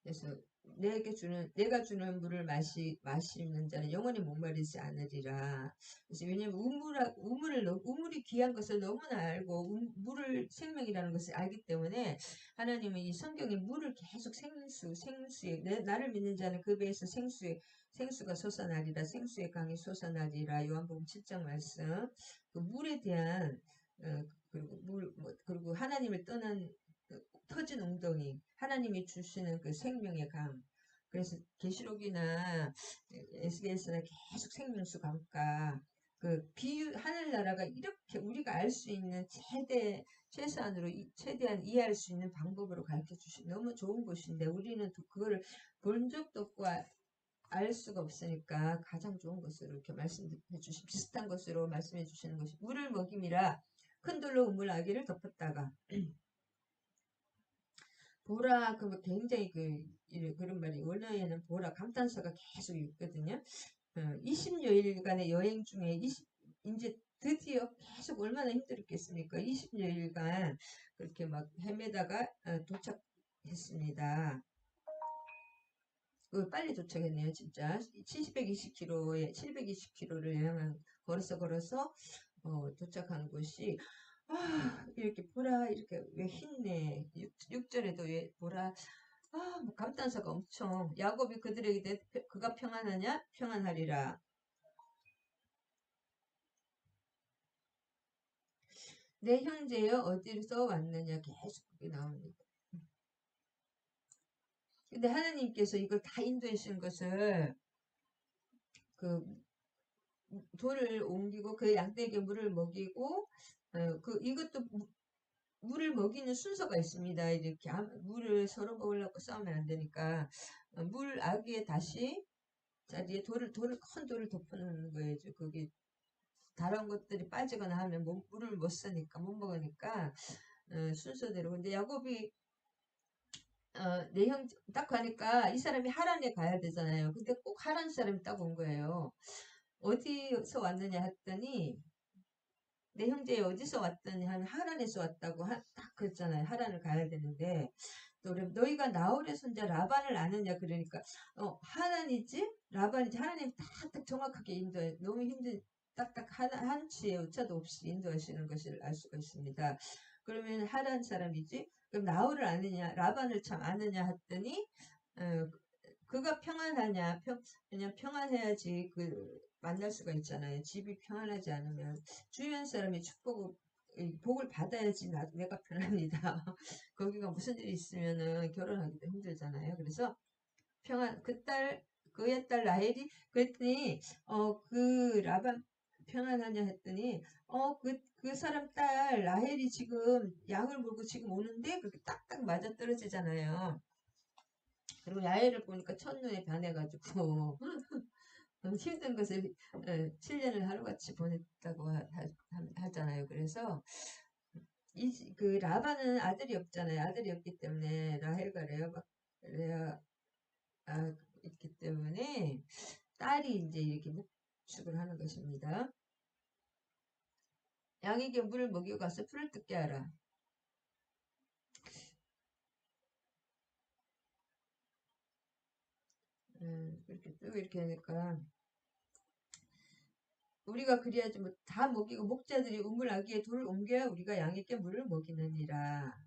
그래서 내가 주는 물을 마시는 자는 영원히 목마르지 않으리라. 그래서 왜냐면 우물이 귀한 것을 너무나 알고, 물을 생명이라는 것을 알기 때문에, 하나님은 이 성경에 물을 계속 나를 믿는 자는 그 배에서 생수가 솟아나리라, 생수의 강이 솟아나리라, 요한복음 7장 말씀. 그 물에 대한, 그리고 하나님을 떠난 터진 웅덩이, 하나님이 주시는 그 생명의 강. 그래서 계시록이나 에스겔서나 계속 생명수 강가. 그 하늘나라가 이렇게 우리가 알 수 있는 최소한으로 최대한 이해할 수 있는 방법으로 가르쳐 주신 너무 좋은 곳인데 우리는 그거를 본 적도 없고 알 수가 없으니까 가장 좋은 것으로 이렇게 말씀해 주신 비슷한 것으로 말씀해 주시는 것이 물을 먹임이라 큰 돌로 우물 아기를 덮었다가 보라, 굉장히 그런 말이, 원어에는 보라, 감탄사가 계속 있거든요. 20여일간의 여행 중에, 이제 드디어 계속 얼마나 힘들었겠습니까? 20여일간 그렇게 막 헤매다가 도착했습니다. 빨리 도착했네요, 진짜. 720km를 걸어서 도착하는 곳이 이렇게 보라, 이렇게 왜 힘내. 6절에도 왜 보라, 뭐 감탄사가 엄청. 야곱이 그들에게 그가 평안하냐? 평안하리라. 내 형제여 어디서 왔느냐? 계속 그게 나옵니다. 근데 하나님께서 이걸 다 인도해 주신 것을 그 돌을 옮기고 그 양떼에게 물을 먹이고 이것도 물을 먹이는 순서가 있습니다. 이렇게 물을 서로 먹으려고 싸우면 안 되니까 물 아기에 다시 자리에 큰 돌을 덮어놓는 거예요. 거기 다른 것들이 빠지거나 하면 물을 못 쓰니까 못 먹으니까 순서대로. 근데 야곱이 내형 딱 가니까 이 사람이 하란에 가야 되잖아요. 근데 꼭 하란 사람이 딱 온 거예요. 어디서 왔느냐 했더니 내 형제 어디서 왔더니 하란에서 왔다고 딱 그랬잖아요. 하란을 가야 되는데 또 너희가 나홀의 손자 라반을 아느냐 그러니까 하란이지 라반이지 하나님 딱 정확하게 인도해. 너무 딱딱 한치의 오차도 없이 인도하시는 것을 알 수가 있습니다. 그러면 하란 사람이지? 그럼 나홀을 아느냐, 라반을 참 아느냐 했더니 어, 그가 평안하냐? 그냥 평안해야지 만날 수가 있잖아요. 집이 평안하지 않으면 주변 사람이 복을 받아야지 내가 편합니다. 거기가 무슨 일이 있으면은 결혼하기도 힘들잖아요. 그래서 그의 딸 라헬이 그랬더니 그 라반 평안하냐 했더니 그 사람 딸 라헬이 지금 양을 물고 지금 오는데 그렇게 딱딱 맞아 떨어지잖아요. 그리고 라헬을 보니까 첫눈에 반해가지고 힘든 것을 7년을 하루같이 보냈다고 하잖아요. 그래서 그 라반은 아들이 없잖아요. 아들이 없기 때문에 라헬과 레아 있기 때문에 딸이 이제 이렇게 목축을 하는 것입니다. 양에게 물을 먹이고 가서 풀을 뜯게 하라. 그렇게 쭉 이렇게 하니까 우리가 그리하지 다 먹이고 목자들이 우물아기에 돌을 옮겨야 우리가 양에게 물을 먹이느니라.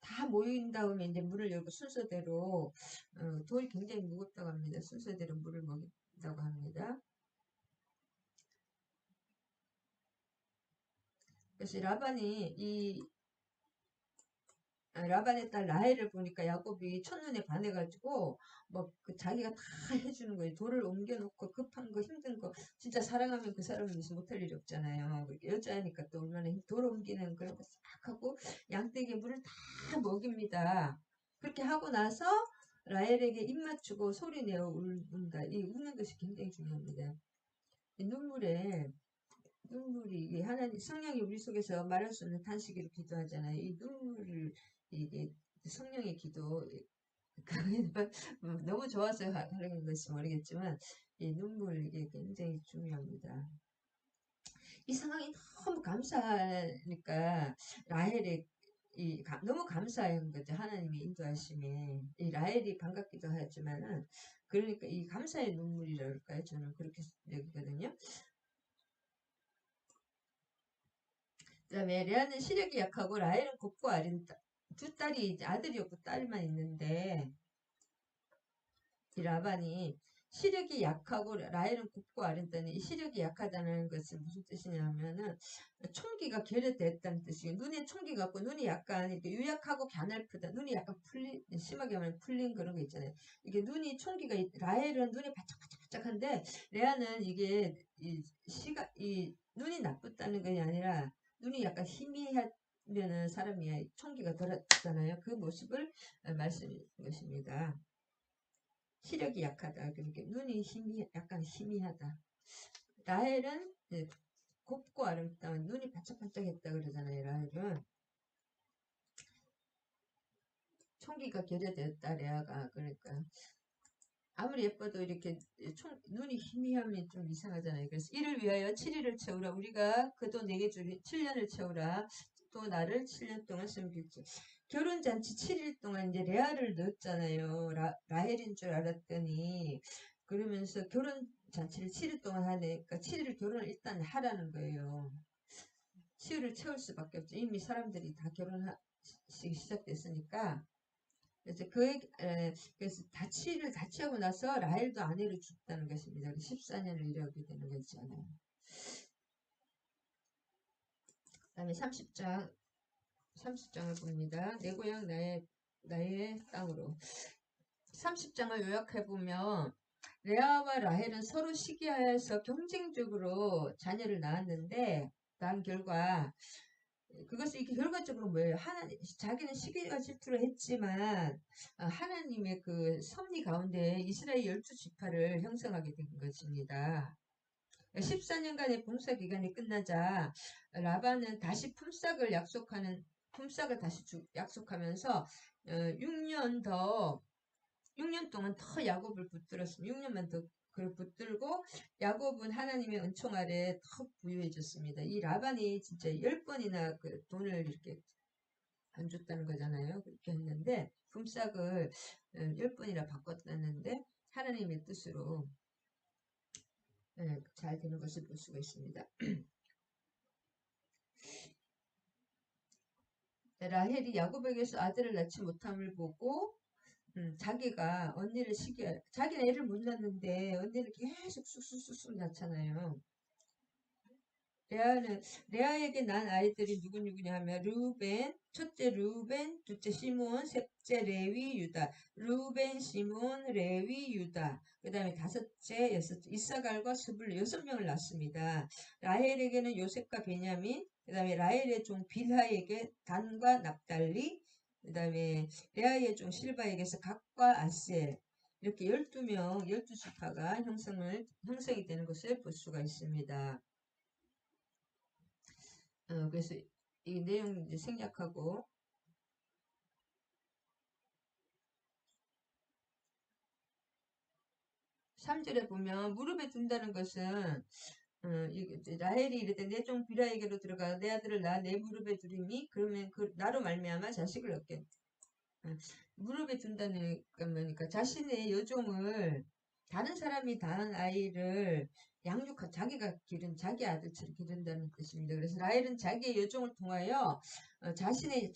다 모인 다음에 이제 물을 열고 순서대로 돌이 굉장히 무겁다고 합니다. 순서대로 물을 먹인다고 합니다. 그래서 라반의 딸 라헬을 보니까 야곱이 첫눈에 반해가지고 자기가 다 해주는 거예요. 돌을 옮겨놓고 급한 거 힘든 거 진짜 사랑하면 그 사람을 위해서 못할 일이 없잖아요. 여자니까 또 얼마나 돌 옮기는 그런 거 싹 하고 양떼기에 물을 다 먹입니다. 그렇게 하고 나서 라헬에게 입 맞추고 소리 내어 운다. 이 우는 것이 굉장히 중요합니다. 이 눈물이 하나님 성령이 우리 속에서 말할 수 없는 탄식으로 기도하잖아요. 이 눈물을 이게 성령의 기도 너무 좋아서 하는 것이 모르겠지만 이 눈물 이게 굉장히 중요합니다. 이 상황이 너무 감사하니까 라헬이 너무 감사한 거죠. 하나님의 인도하심에 이 라헬이 반갑기도 하지만은 그러니까 이 감사의 눈물이랄까요? 저는 그렇게 여기거든요. 그 다음에 레아는 시력이 약하고 라헬은 곱고 아린 두 딸이 아들이 없고 딸만 있는데 이 라반이 시력이 약하고 라헬은 곱고 아린다는 이 시력이 약하다는 것은 무슨 뜻이냐면은 총기가 결여됐다는 뜻이에요. 눈에 총기가 없고 눈이 약간 이렇게 유약하고 갸냘프다. 눈이 약간 심하게 하면 풀린 그런 거 있잖아요. 이게 라헬은 눈이 바짝바짝바짝한데 레아는 이게 이 눈이 나쁘다는 것이 아니라 눈이 약간 희미하면은 사람이 총기가 덜하잖아요. 그 모습을 말씀하신 것입니다. 시력이 약하다. 그러니까 눈이 약간 희미하다. 라헬은 곱고 아름다운 눈이 반짝반짝했다 그러잖아요. 라헬은 총기가 결여되었다. 레아가 그러니까 아무리 예뻐도 이렇게 눈이 희미하면 좀 이상하잖아요. 그래서 이를 위하여 7일을 채우라. 우리가 그 돈 내게 주리 7년을 채우라. 또 나를 7년 동안 섬길지. 결혼잔치 7일 동안 이제 레아를 넣었잖아요. 라헬인 줄 알았더니 그러면서 결혼잔치를 7일 동안 하니까 7일 결혼을 일단 하라는 거예요. 7일을 채울 수밖에 없죠. 이미 사람들이 다 결혼하기 시작됐으니까 그래서 다치를 다치하고 나서 라헬도 아내를 죽다는 것입니다. 14년을 일하게 되는 거잖아요. 그 다음에 30장을 봅니다. 내 고향 나의 땅으로. 30장을 요약해보면 레아와 라헬은 서로 시기하여서 경쟁적으로 자녀를 낳은 결과 그것이 이게 결과적으로 뭐예요? 자기는 시기가 질투를 했지만 하나님의 그 섭리 가운데 이스라엘 12지파를 형성하게 된 것입니다. 14년간의 봉사 기간이 끝나자 라반은 다시 품삯을 다시 약속하면서 6년 동안 더 야곱을 붙들었습니다. 6년만 더 그걸 붙들고 야곱은 하나님의 은총 아래 더 부유해졌습니다. 이 라반이 진짜 10번이나 그 돈을 이렇게 안 줬다는 거잖아요. 그렇게 했는데 품삯을 10번이나 바꿨다는데 하나님의 뜻으로 잘 되는 것을 볼 수가 있습니다. 라헬이 야곱에게서 아들을 낳지 못함을 보고 자기가 언니를 자기는 애를 못 낳는데 언니를 계속 쑥쑥쑥쑥 낳잖아요. 레아에게 난 아이들이 누구냐 하면 첫째 루벤, 둘째 시몬, 셋째 레위, 유다. 루벤, 시몬, 레위, 유다. 그 다음에 다섯째, 이사갈과 스불 6명을 낳습니다. 라헬에게는 요셉과 베냐민, 그 다음에 라헬의 종 빌하에게 단과 납달리, 그 다음에 레아의 종 실바에게서 각과 아셀. 이렇게 12명, 12지파가 형성이 되는 것을 볼 수가 있습니다. 그래서 이 내용 이제 생략하고 3절에 보면 무릎에 둔다는 것은 라헬이 이르되 내 종 비라에게로 들어가 내 아들을 낳아 내 무릎에 두리니 그러면 나로 말미암아 자식을 얻겠다. 무릎에 둔다는 거니까 자신의 여종을 다른 사람이 낳은 아이를 자기가 기른 자기 아들처럼 기른다는 뜻입니다. 그래서 라헬은 자기의 여종을 통하여 자신의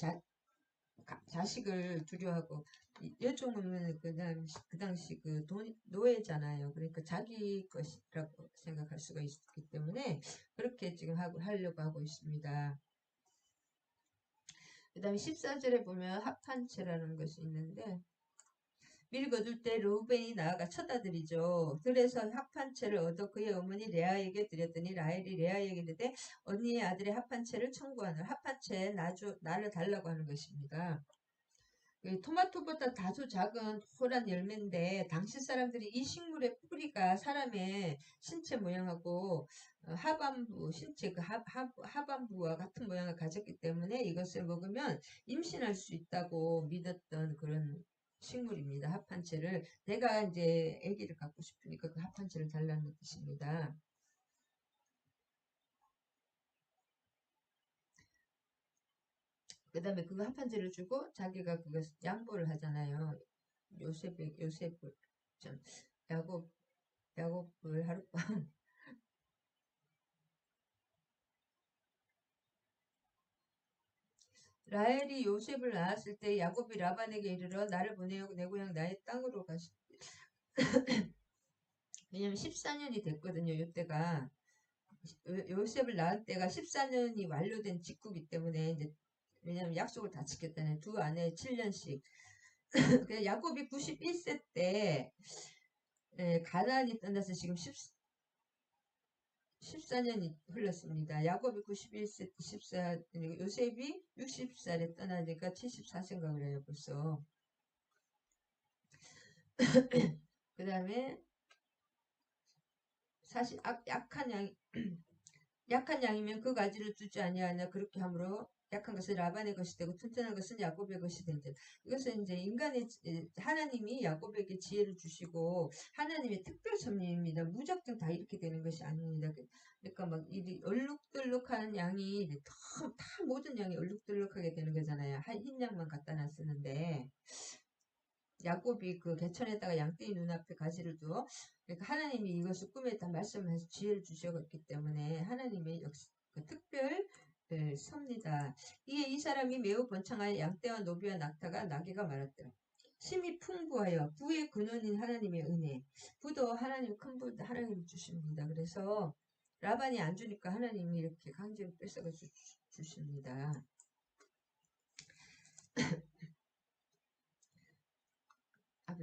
자식을 두려워하고 여종은 그 당시 노예잖아요. 그러니까 자기 것이라고 생각할 수가 있기 때문에 그렇게 지금 하려고 하고 있습니다. 그 다음에 14절에 보면 합판체라는 것이 있는데 미리 거둘 때 르우벤이 나아가 쳐다들이죠. 그래서 합판체를 얻어 그의 어머니 레아에게 드렸더니 라헬이 레아에게 이르되 언니의 아들의 합판체를 청구하는 합판체에 나를 달라고 하는 것입니다. 토마토보다 다소 작은 호란 열매인데 당시 사람들이 이 식물의 뿌리가 사람의 신체 모양하고 하반부 신체 하반부와 같은 모양을 가졌기 때문에 이것을 먹으면 임신할 수 있다고 믿었던 그런 식물입니다. 합판체를 내가 이제 아기를 갖고 싶으니까 그 합판체를 달라는 뜻입니다. 그 다음에 그 합판체를 주고 자기가 그것을 양보를 하잖아요. 요셉을 참 야곱을 하룻밤 라헬이 요셉을 낳았을 때 야곱이 라반에게 이르러 나를 보내어 내 고향 나의 땅으로 가시. 왜냐면 14년이 됐거든요. 이때가 요셉을 낳은 때가 14년이 완료된 직후기 때문에 이제 왜냐면 약속을 다 지켰다는 두 아내 7년씩. 야곱이 91세 때 가나안이 떠나서 지금 14년이 흘렀습니다. 야곱이 91세 때 14, 요셉이 60살에 떠나니까 74세인가 그래요, 벌써. 그 다음에 사실 약한 양이면 그 가지를 두지 아니하냐 그렇게 함으로 약한 것은 라반의 것이 되고 튼튼한 것은 야곱의 것이 된다. 이것은 이제 하나님이 야곱에게 지혜를 주시고 하나님의 특별 섭리입니다. 무작정 다 이렇게 되는 것이 아닙니다. 그러니까 막 얼룩덜룩하는 양이 다 모든 양이 얼룩덜룩하게 되는 거잖아요. 흰 양만 갖다 놨었는데 야곱이 그 개천에다가 양떼의 눈앞에 가지를 두어 그러니까 하나님이 이것을 꿈에 다 말씀해서 지혜를 주셨기 때문에 하나님의 그 특별 섭니다. 이에 이 사람이 매우 번창하여 양떼와 노비와 낙타가 나귀가 많았더라. 심히 풍부하여 부의 근원인 하나님의 은혜. 부도 하나님 큰 부도 하나님 주십니다. 그래서 라반이 안 주니까 하나님이 이렇게 강제로 뺏어가 주십니다.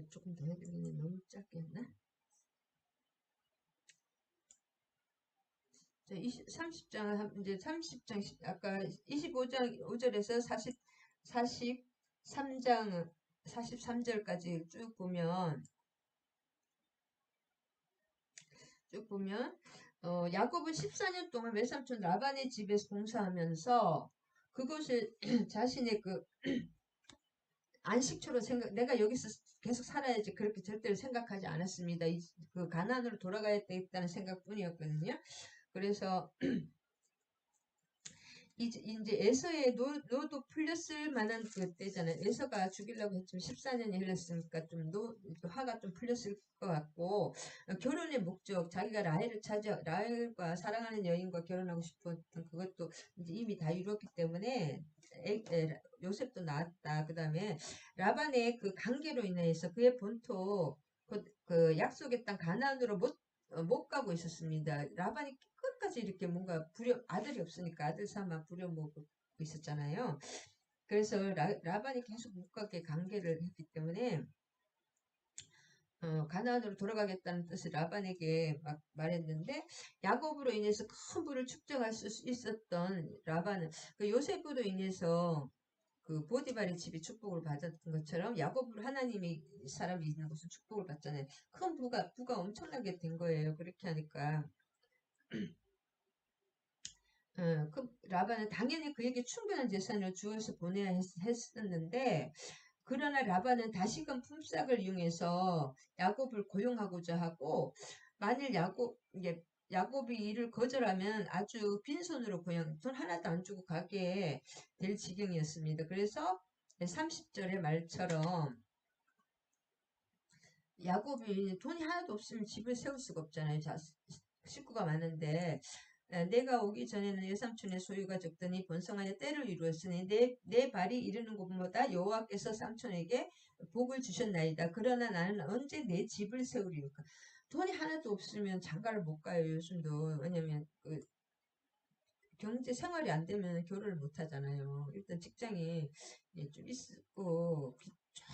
조금 더 해드리면 너무 짧게 했나? 30장, 이제 30장, 아까 25장 5절에서 43장, 43절까지 쭉 보면, 야곱은 14년 동안 외삼촌 라반의 집에서 봉사하면서 그것을 자신의 안식처로 내가 여기서 계속 살아야지 그렇게 절대로 생각하지 않았습니다. 그 가나안으로 돌아가야 되겠다는 생각뿐이었거든요. 그래서 이제 에서의 노도 풀렸을 만한 그때잖아요. 에서가 죽이려고 했지만 14년이 흘렀으니까 좀 화가 좀 풀렸을 것 같고, 결혼의 목적, 자기가 라헬과 사랑하는 여인과 결혼하고 싶었던 그것도 이제 이미 다 이루었기 때문에 요셉도 나왔다. 그 다음에 라반의 그 관계로 인해서 그의 본토 그 약속의 땅 가나안으로 못 가고 있었습니다. 라반이 끝까지 이렇게 뭔가 아들이 없으니까 아들 삼아 부려먹고 있었잖아요. 그래서 라반이 계속 못 가게 관계를 했기 때문에 가나안으로 돌아가겠다는 뜻을 라반에게 막 말했는데, 야곱으로 인해서 큰 부를 축적할 수 있었던 라반은 그 요셉으로 인해서 그 보디발의 집이 축복을 받았던 것처럼 야곱으로 하나님이 사람이 있는 곳은 축복을 받잖아요. 큰 부가 엄청나게 된 거예요. 그렇게 하니까 그 라반은 당연히 그에게 충분한 재산을 주어서 보내야 했었는데, 그러나 라반은 다시금 품삯을 이용해서 야곱을 고용하고자 하고, 만일 야곱이 이를 거절하면 아주 빈손으로 그냥 돈 하나도 안 주고 가게 될 지경이었습니다. 그래서 30절의 말처럼 야곱이 돈이 하나도 없으면 집을 세울 수가 없잖아요. 식구가 많은데, 내가 오기 전에는 외삼촌의 소유가 적더니 번성하여 때를 이루었으니 내 발이 이르는 곳마다 여호와께서 삼촌에게 복을 주셨나이다. 그러나 나는 언제 내 집을 세우리까? 돈이 하나도 없으면 장가를 못 가요. 요즘도. 왜냐면 경제 생활이 안 되면 결혼을 못 하잖아요. 일단 직장이 좀 있고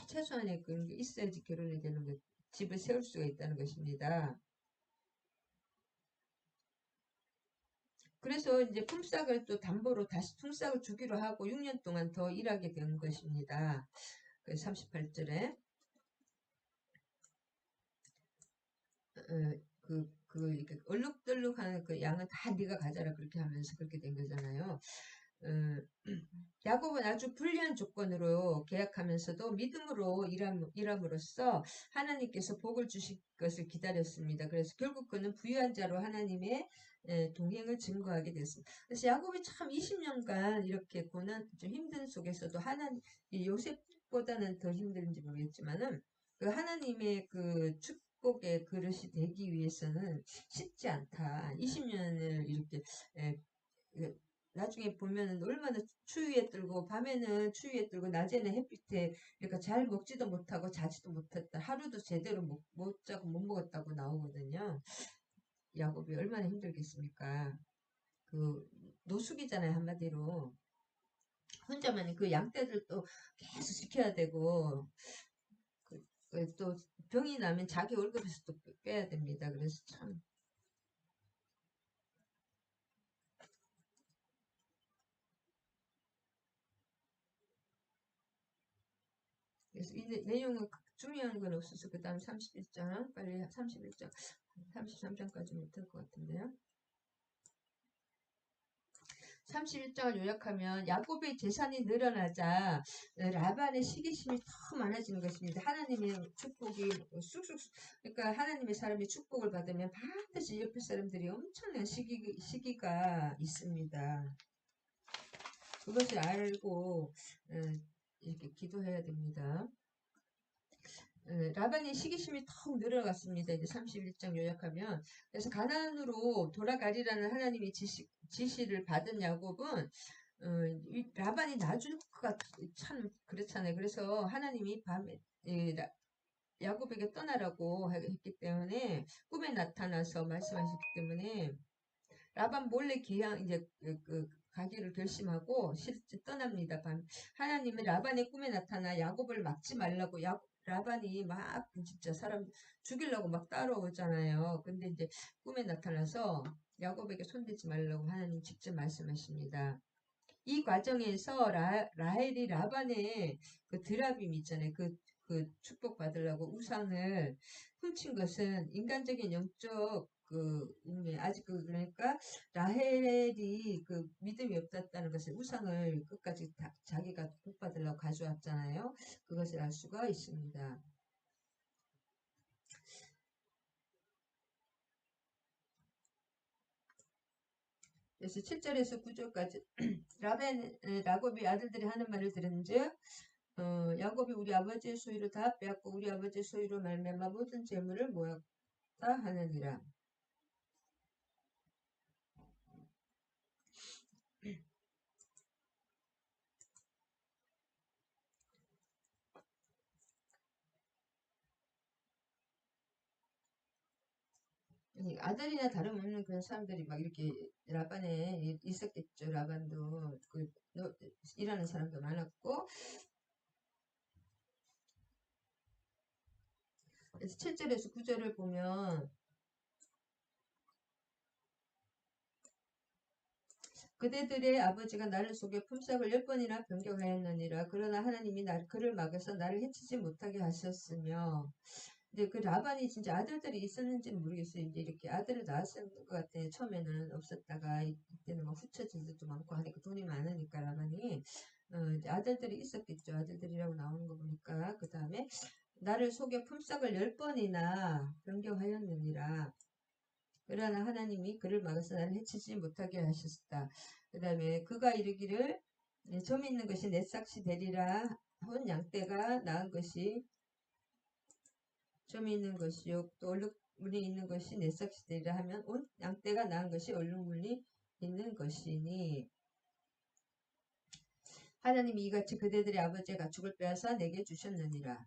최소한의 그런 게 있어야지 결혼이 되는 거, 집을 세울 수가 있다는 것입니다. 그래서 이제 품삯을 또 담보로 다시 품삯을 주기로 하고 6년 동안 더 일하게 된 것입니다. 그 38절에 이렇게 얼룩덜룩하는 그 양은 다 네가 가져라 그렇게 하면서 그렇게 된 거잖아요. 야곱은 아주 불리한 조건으로 계약하면서도 믿음으로 일함으로써 하나님께서 복을 주실 것을 기다렸습니다. 그래서 결국 그는 부유한 자로 하나님의 동행을 증거하게 됐습니다. 그래서 야곱이 참 20년간 이렇게 고난 좀 힘든 속에서도 요셉보다는 더 힘든지 모르겠지만은 그 하나님의 그 축복의 그릇이 되기 위해서는 쉽지 않다. 20년을 이렇게 나중에 보면은 얼마나 추위에 떨고 밤에는 추위에 떨고 낮에는 햇빛에 그러니까 잘 먹지도 못하고 자지도 못했다. 하루도 제대로 못 자고 못 먹었다고 나오거든요. 야곱이 얼마나 힘들겠습니까? 그 노숙이잖아요, 한마디로. 혼자만 그 양떼들도 계속 지켜야 되고 또 병이 나면 자기 월급에서 또 빼야 됩니다. 그래서 참 그래서 이 내용은 중요한 건 없어서 그 다음 31장 빨리 31장 33장까지 못할 것 같은데요. 31장을 요약하면 야곱의 재산이 늘어나자 라반의 시기심이 더 많아지는 것입니다. 하나님의 축복이 쑥쑥 그러니까 하나님의 사람이 축복을 받으면 반드시 옆에 사람들이 엄청난 시기가 있습니다. 그것을 알고 이렇게 기도해야 됩니다. 라반의 시기심이 턱 늘어갔습니다. 이제 31장 요약하면. 그래서 가나안으로 돌아가리라는 하나님의 지시를 받은 야곱은 라반이 놔주가 참 그렇잖아요. 그래서 하나님이 밤에 야곱에게 떠나라고 했기 때문에 꿈에 나타나서 말씀하셨기 때문에 라반 몰래 이제 가기를 결심하고 실제 떠납니다. 하나님은 라반의 꿈에 나타나 야곱을 막지 말라고 라반이 막 진짜 사람 죽이려고 막 따라오잖아요. 근데 이제 꿈에 나타나서 야곱에게 손대지 말라고 하나님 직접 말씀하십니다. 이 과정에서 라헬이 라반의 그 드라빔 있잖아요. 그 축복 받으려고 우상을 훔친 것은 인간적인 영적 그 운명 아직 그러니까 라헬이 그 믿음이 없었다는 것을 우상을 끝까지 자기가 복 받으려고 가져왔잖아요. 그것을 알 수가 있습니다. 그래서 7절에서 9절까지 야곱이 아들들이 하는 말을 들은즉 야곱이 우리 아버지의 소유로 다 빼앗고 우리 아버지의 소유로 말미암아 모든 재물을 모았다 하느니라. 아들이나 다름없는 그런 사람들이 막 이렇게 라반에 있었겠죠. 라반도 일하는 사람도 많았고, 그래서 7절에서 9절을 보면 그대들의 아버지가 나를 속여 품삯을 10번이나 변경하였느니라. 그러나 하나님이 그를 막아서 나를 해치지 못하게 하셨으며. 근데 그 라반이 진짜 아들들이 있었는지는 모르겠어요. 이제 이렇게 아들을 낳았을 것 같아요. 처음에는 없었다가 이때는 막 후처진 적도 많고 하니까 돈이 많으니까 라반이 이제 아들들이 있었겠죠. 아들들이라고 나오는 거 보니까 그 다음에 나를 속여 품삯을 10번이나 변경하였느니라. 그러나 하나님이 그를 막아서 나를 해치지 못하게 하셨다. 그 다음에 그가 이르기를 점 있는 것이 내 삭시 되리라. 혼 양떼가 낳은 것이 점이 있는 것이요 또 얼룩무늬 있는 것이 내 삭시 되리라 하면 온 양떼가 낳은 것이 얼룩무늬 있는 것이니 하나님이 이같이 그대들의 아버지의 가축을 빼앗아 내게 주셨느니라.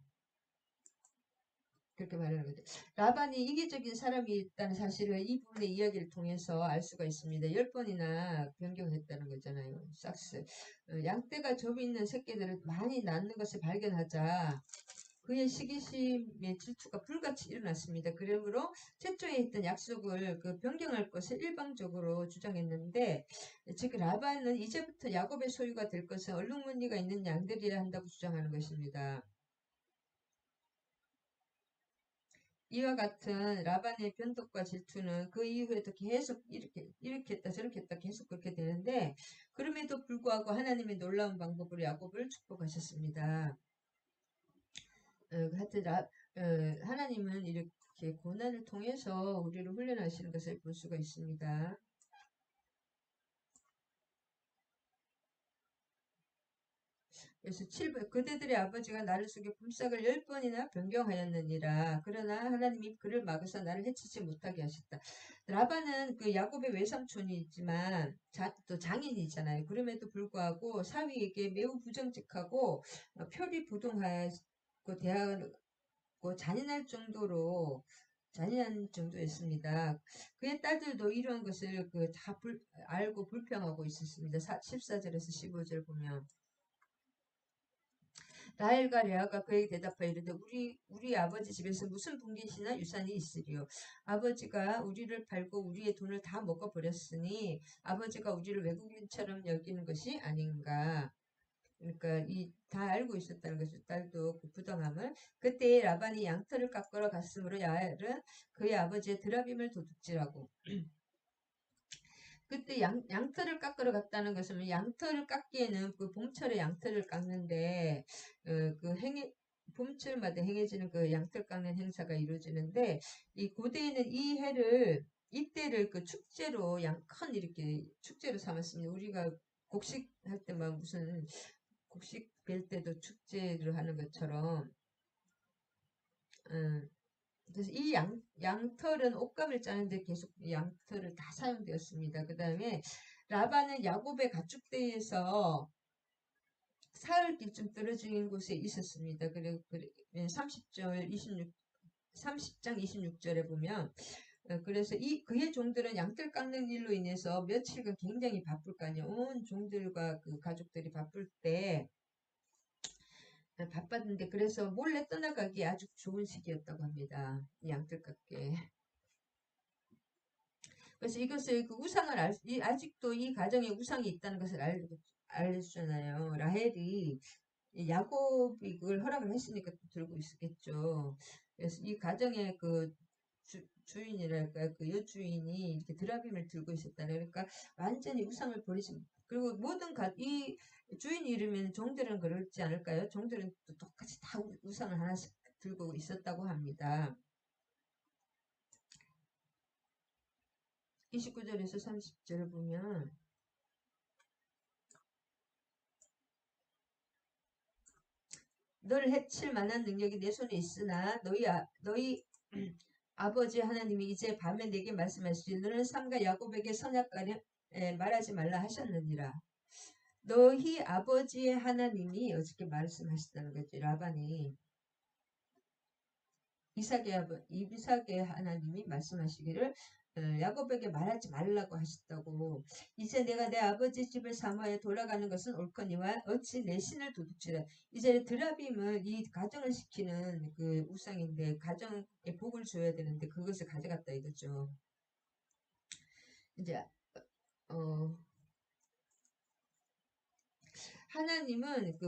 그렇게 말하는 거죠. 라반이 이기적인 사람이 있다는 사실을 이 부분의 이야기를 통해서 알 수가 있습니다. 10번이나 변경했다는 거잖아요. 삭스. 양떼가 점이 있는 새끼들을 많이 낳는 것을 발견하자 그의 시기심의 질투가 불같이 일어났습니다. 그러므로 최초에 했던 약속을 변경할 것을 일방적으로 주장했는데 즉 라반은 이제부터 야곱의 소유가 될 것은 얼룩무늬가 있는 양들이라 한다고 주장하는 것입니다. 이와 같은 라반의 변덕과 질투는 그 이후에도 계속 이렇게 했다 저렇게 했다 계속 그렇게 되는데 그럼에도 불구하고 하나님의 놀라운 방법으로 야곱을 축복하셨습니다. 하여튼 하나님은 이렇게 고난을 통해서 우리를 훈련하시는 것을 볼 수가 있습니다. 그래서 7번 그대들의 아버지가 나를 속여 품삯을 10번이나 변경하였느니라. 그러나 하나님이 그를 막아서 나를 해치지 못하게 하셨다. 라반은 그 야곱의 외삼촌이지만 또 장인이잖아요. 그럼에도 불구하고 사위에게 매우 부정직하고 표리부동하고 대하고 잔인한 정도였습니다. 그의 딸들도 이러한 것을 다 알고 불평하고 있었습니다. 14절에서 15절 보면 라헬과 레아가 그에게 대답하여 이르되 우리 아버지 집에서 무슨 분깃이나 유산이 있으리요. 아버지가 우리를 팔고 우리의 돈을 다 먹어버렸으니 아버지가 우리를 외국인처럼 여기는 것이 아닌가. 그러니까 다 알고 있었다는 것을 딸도 그 부당함을 그때 라반이 양털을 깎으러 갔으므로 야엘은 그의 아버지의 드라빔을 도둑질하고 그때 양털을 깎으러 갔다는 것은 양털을 깎기에는 그 봄철에 양털을 깎는데 봄철마다 행해지는 그 양털 깎는 행사가 이루어지는데 이 고대에는 이때를 그 축제로 큰 이렇게 축제로 삼았습니다. 우리가 곡식 할 때 막 무슨 곡식 벨 때도 축제를 하는 것처럼 그래서 이 양털은 옷감을 짜는데 계속 이 양털을 다 사용되었습니다. 그 다음에 라반은 야곱의 가축대에서 사흘길쯤 떨어진 곳에 있었습니다. 그리고 30장 26절에 보면 그래서 그의 종들은 양털 깎는 일로 인해서 며칠간 굉장히 바쁠 거 아니에요. 온 종들과 그 가족들이 바쁠 때 바빴는데 그래서 몰래 떠나가기 아주 좋은 시기였다고 합니다. 양털 깎게. 그래서 이것을 그 우상을 아직도 이 가정에 우상이 있다는 것을 알려주잖아요. 라헬이 야곱이 그걸 허락을 했으니까 또 들고 있었겠죠. 그래서 이 가정의 그 주인이랄까 그 여주인이 이렇게 드라빔을 들고 있었다. 그러니까 완전히 우상을 버리지. 그리고 이 주인이 이르면 종들은 그렇지 않을까요? 종들은 또 똑같이 다 우상을 하나씩 들고 있었다고 합니다. 29절에서 30절을 보면 너를 해칠 만한 능력이 내 손에 있으나 너희 아버지 하나님이 이제 밤에 내게 말씀하시지 너는 삼가 야곱에게 선악가량 말하지 말라 하셨느니라. 너희 아버지의 하나님이 어저께 말씀하셨다는 거지. 라반이 이삭의 하나님이 말씀하시기를 야곱에게 말하지 말라고 하셨다고. 이제 내가 내 아버지 집을 사모하여 돌아가는 것은 옳거니와 어찌 내 신을 도둑질하. 이제 드라빔을 이 가정을 시키는 그 우상인데 가정에 복을 줘야 되는데 그것을 가져갔다 이거죠. 이제 하나님은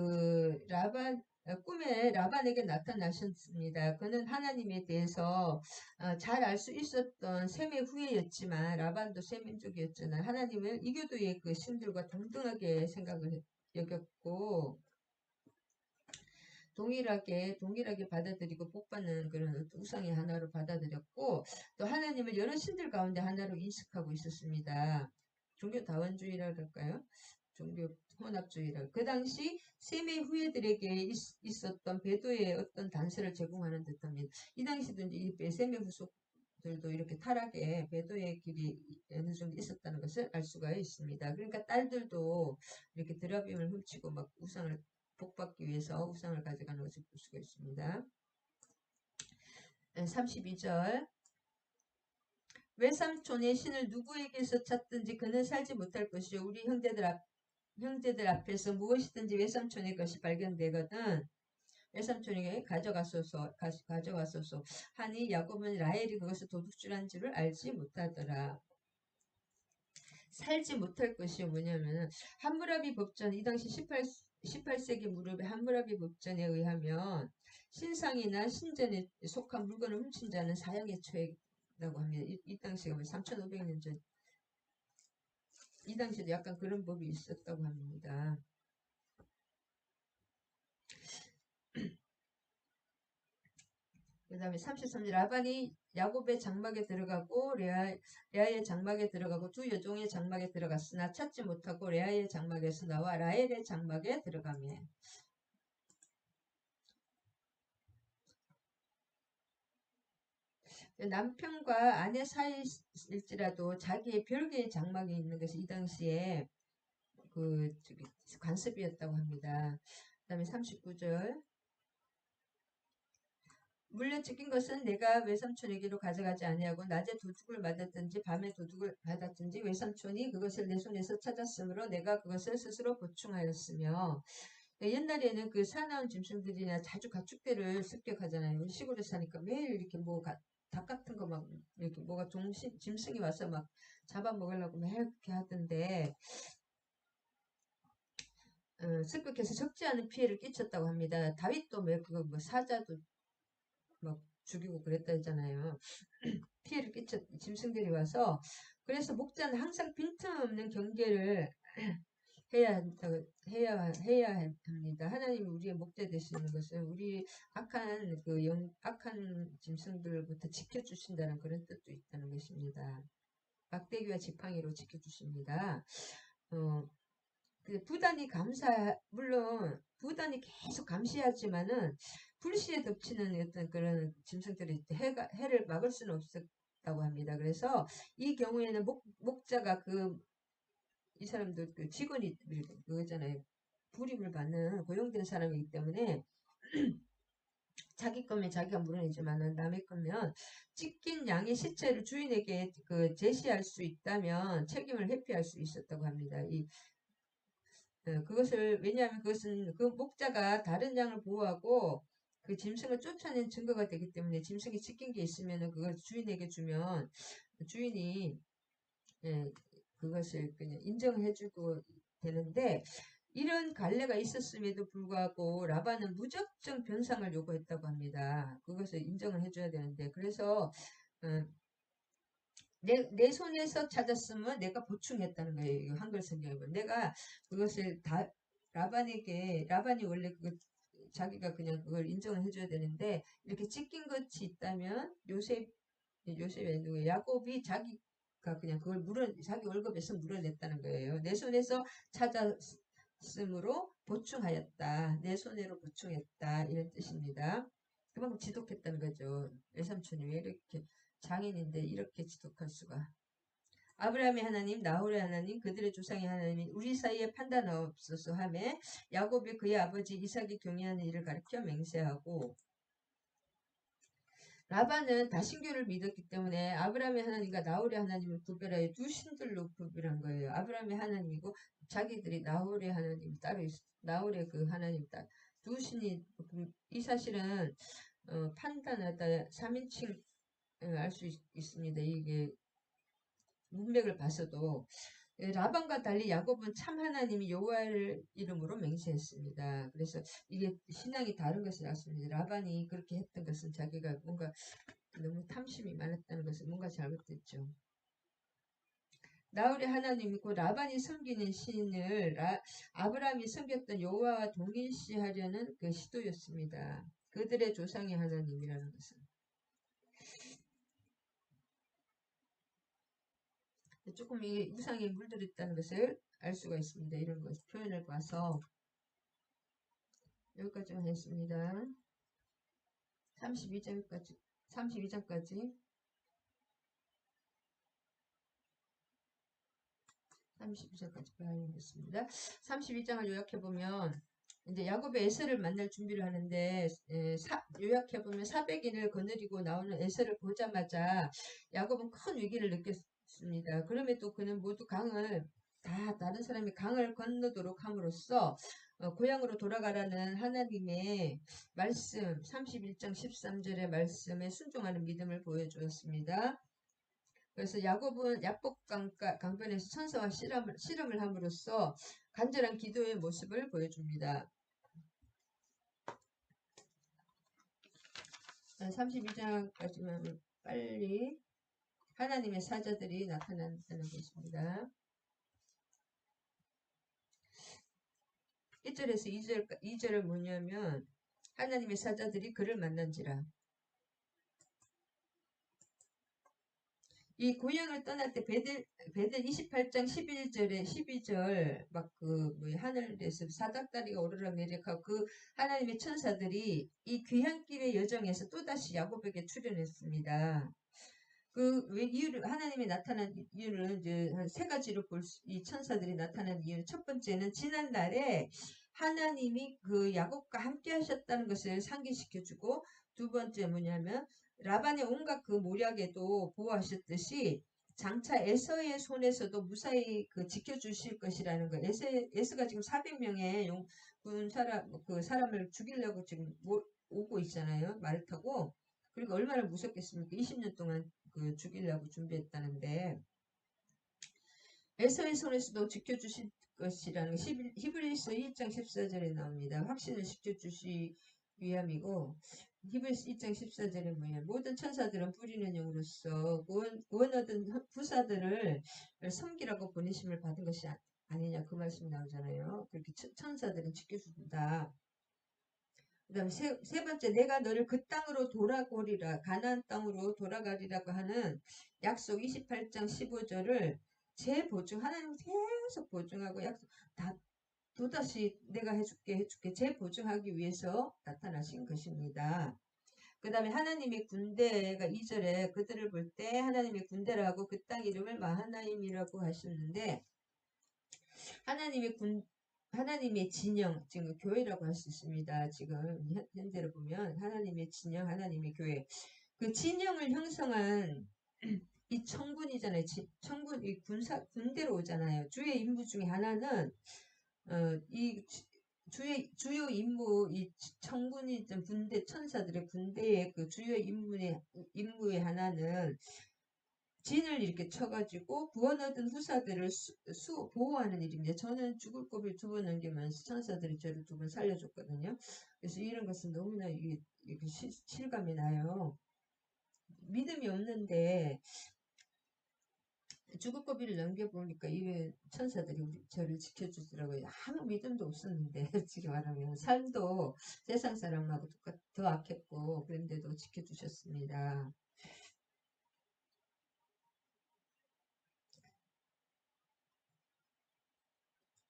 꿈에 라반에게 나타나셨습니다. 그는 하나님에 대해서 잘 알 수 있었던 셈의 후예였지만 라반도 셈민족이었잖아요. 하나님을 이교도의 그 신들과 동등하게 생각을 여겼고 동일하게 받아들이고 복받는 그런 우상의 하나로 받아들였고 또 하나님을 여러 신들 가운데 하나로 인식하고 있었습니다. 종교 다원주의라 그럴까요? 종교 혼합주의라. 그 당시 셈의 후예들에게 있었던 배도의 어떤 단서를 제공하는 듯합니다. 이 당시도 이제 이 셈의 후속들도 이렇게 타락에 배도의 길이 어느 정도 있었다는 것을 알 수가 있습니다. 그러니까 딸들도 이렇게 드라빔을 훔치고 막 우상을 복받기 위해서 우상을 가져가는 것을 볼 수가 있습니다. 32절 외삼촌의 신을 누구에게서 찾든지 그는 살지 못할 것이요 우리 형제들 앞에서 무엇이든지 외삼촌의 것이 발견되거든 외삼촌에게 가져가소서 하니 야곱은 라헬이 그것을 도둑질한 줄을 알지 못하더라. 살지 못할 것이 뭐냐면 함무라비 법전 이 당시 18세기 무렵의 함무라비 법전에 의하면 신상이나 신전에 속한 물건을 훔친 자는 사형에 처했다고 합니다. 이 당시가 3500년 전 이 당시에도 약간 그런 법이 있었다고 합니다. 그 다음에 33절 라반이 야곱의 장막에 들어가고 레아의 장막에 들어가고 두 여종의 장막에 들어갔으나 찾지 못하고 레아의 장막에서 나와 라헬의 장막에 들어가며 남편과 아내 사이일지라도 자기의 별개의 장막이 있는 것이 이 당시에 그 관습이었다고 합니다. 그 다음에 39절 물려찍힌 것은 내가 외삼촌에게로 가져가지 아니하고 낮에 도둑을 맞았든지 밤에 도둑을 받았든지 외삼촌이 그것을 내 손에서 찾았으므로 내가 그것을 스스로 보충하였으며 옛날에는 그 사나운 짐승들이나 자주 가축대를 습격하잖아요. 시골에 사니까 매일 이렇게 닭 같은 거 막 이렇게 뭐가 짐승이 와서 막 잡아먹으려고 매일 그렇게 하던데 습격해서 적지 않은 피해를 끼쳤다고 합니다. 다윗도 뭐 사자도 막 죽이고 그랬다 했잖아요. 피해를 짐승들이 와서 그래서 목자는 항상 빈틈없는 경계를 해야 합니다. 하나님이 우리의 목자 되시는 것은 우리 악한 짐승들부터 지켜주신다는 그런 뜻도 있다는 것입니다. 막대기와 지팡이로 지켜주십니다. 물론 부단히 계속 감시하지만은 불시에 덮치는 어떤 그런 짐승들이 해를 막을 수는 없었다고 합니다. 그래서 이 경우에는 목자가 이 사람도 그 직원이 그거잖아요. 불임을 받는 고용된 사람이기 때문에 자기 거면 자기가 물어내지만은 남의 거면 찢긴 양의 시체를 주인에게 제시할 수 있다면 책임을 회피할 수 있었다고 합니다. 왜냐하면 그것은 그 목자가 다른 양을 보호하고 그 짐승을 쫓아낸 증거가 되기 때문에 짐승이 찢긴 게 있으면은 그걸 주인에게 주면 주인이 그것을 그냥 인정해주고 되는데 이런 관례가 있었음에도 불구하고 라반은 무작정 변상을 요구했다고 합니다. 그것을 인정을 해줘야 되는데 그래서 내 손에서 찾았으면 내가 보충했다는 거예요. 한글 성경에 보면 내가 그것을 라반이 원래 자기가 그냥 그걸 인정을 해줘야 되는데 이렇게 찢긴 것이 있다면 요셉이 누구 야곱이 자기 그냥 그걸 자기 월급에서 물어냈다는 거예요. 내 손에서 찾았으므로 보충하였다. 내 손으로 보충했다. 이런 뜻입니다. 그만큼 지독했다는 거죠. 외삼촌이 왜 이렇게 장인인데 이렇게 지독할 수가. 아브라함의 하나님, 나홀의 하나님, 그들의 조상의 하나님이 우리 사이에 판단 없어서 하매 야곱이 그의 아버지 이삭이 경외하는 일을 가리켜 맹세하고 라반은 다신교를 믿었기 때문에 아브라함의 하나님과 나홀의 하나님을 구별하여 두 신들로 구별한 거예요. 아브라함의 하나님이고 자기들이 나홀의 하나님 따로 나홀의 그 하나님 따로 두 신이 이 사실은 판단하다 3인칭 알 수 있습니다. 이게 문맥을 봐서도 라반과 달리 야곱은 참 하나님이 여호와를 이름으로 맹세했습니다. 그래서 이게 신앙이 다른 것을 알습니다. 라반이 그렇게 했던 것은 자기가 뭔가 너무 탐심이 많았다는 것은 뭔가 잘못됐죠. 나홀의 하나님이고 라반이 섬기는 신을 아브라함이 섬겼던 여호와와 동일시하려는 그 시도였습니다. 그들의 조상의 하나님이라는 것은. 조금 이 우상에 물들었다는 것을 알 수가 있습니다. 이런 것 표현을 봐서 여기까지만 했습니다. 32장까지 32장까지 32장까지 봐야겠습니다. 32장을 요약해보면 이제 야곱의 에서를 만날 준비를 하는데 요약해보면 400인을 거느리고 나오는 에서를 보자마자 야곱은 큰 위기를 느꼈습니다. 그럼에도 그는 모두 다른 사람이 강을 건너도록 함으로써 고향으로 돌아가라는 하나님의 말씀 31장 13절의 말씀에 순종하는 믿음을 보여주었습니다. 그래서 야곱은 야복 강변에서 천사와 실험을 함으로써 간절한 기도의 모습을 보여줍니다. 32장까지만 빨리 하나님의 사자들이 나타난다는 것입니다. 1절에서 2절을 뭐냐면 하나님의 사자들이 그를 만난지라. 이 고향을 떠날 때 베델 28장 11절에 12절 막 하늘에서 사닥다리가 오르락 내리락하고 그 하나님의 천사들이 이 귀향길의 여정에서 또다시 야곱에게 출현했습니다. 하나님이 나타난 이유는 이제 한 세 가지로 이 천사들이 나타난 이유는 첫 번째는 지난날에 하나님이 그 야곱과 함께 하셨다는 것을 상기시켜주고 두 번째 뭐냐면 라반의 온갖 그 모략에도 보호하셨듯이 장차 에서의 손에서도 무사히 지켜주실 것이라는 거. 에서가 지금 400명의 사람을 죽이려고 지금 오고 있잖아요. 말을 타고. 그리고 얼마나 무섭겠습니까? 20년 동안 죽이려고 준비했다는데 에서의 손에서도 지켜주실 것이라는 히브리서 1장 14절에 나옵니다. 확신을 시켜주시 위함이고 히브리서 1장 14절에 뭐냐 모든 천사들은 뿌리는 영으로서 구원 얻은 후사들을 섬기라고 보내심을 받은 것이 아니냐 그 말씀이 나오잖아요. 그렇게 천사들은 지켜준다. 그 다음에 세 번째 내가 너를 그 땅으로 돌아오리라 가나안 땅으로 돌아가리라고 하는 약속 28장 15절을 재보증 하나님 계속 보증하고 약속 또다시 내가 해줄게 재보증하기 위해서 나타나신 것입니다. 그 다음에 하나님의 군대가 2절에 그들을 볼 때 하나님의 군대라고 그 땅 이름을 마하나임이라고 하셨는데 하나님의 진영, 지금 교회라고 할 수 있습니다. 지금 현재로 보면 하나님의 진영, 하나님의 교회. 그 진영을 형성한 이 청군이잖아요. 청군, 이 군대로 오잖아요. 주의 임무 중에 하나는 이 주요 임무, 이 청군이 군대, 천사들의 군대의 그 주요 임무의 하나는 진을 이렇게 쳐가지고 구원 얻은 후사들을 보호하는 일입니다. 저는 죽을 고비를 2번 넘기면서 천사들이 저를 2번 살려줬거든요. 그래서 이런 것은 너무나 실감이 나요. 믿음이 없는데 죽을 고비를 넘겨보니까 이 천사들이 저를 지켜주더라고요. 아무 믿음도 없었는데 솔직히 말하면 삶도 세상 사람하고 더 악했고 그런데도 지켜주셨습니다.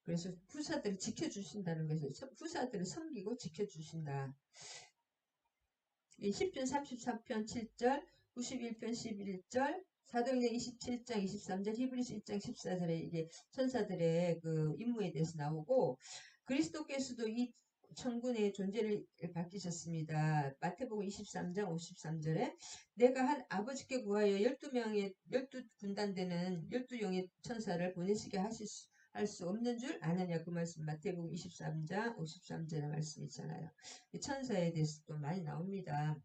그래서 후사들을 지켜주신다는 것을, 후사들을 섬기고 지켜주신다. 10편 33편 7절, 91편 11절, 사도행전 27장 23절, 히브리서 1장 14절에 이게 천사들의 그 임무에 대해서 나오고, 그리스도께서도 이 천군의 존재를 밝히셨습니다. 마태복음 23장 53절에 내가 한 아버지께 구하여 12명의 12군단 되는 12용의 천사를 보내시게 할 수 없는 줄 아느냐, 그 말씀 마태복음 23장 53절의 말씀 있잖아요. 천사에 대해서 또 많이 나옵니다.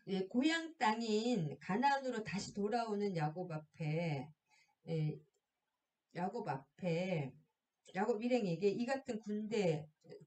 예, 고향 땅인 가나안으로 다시 돌아오는 야곱 앞에, 예, 야곱 앞에 야곱 일행에게 이 같은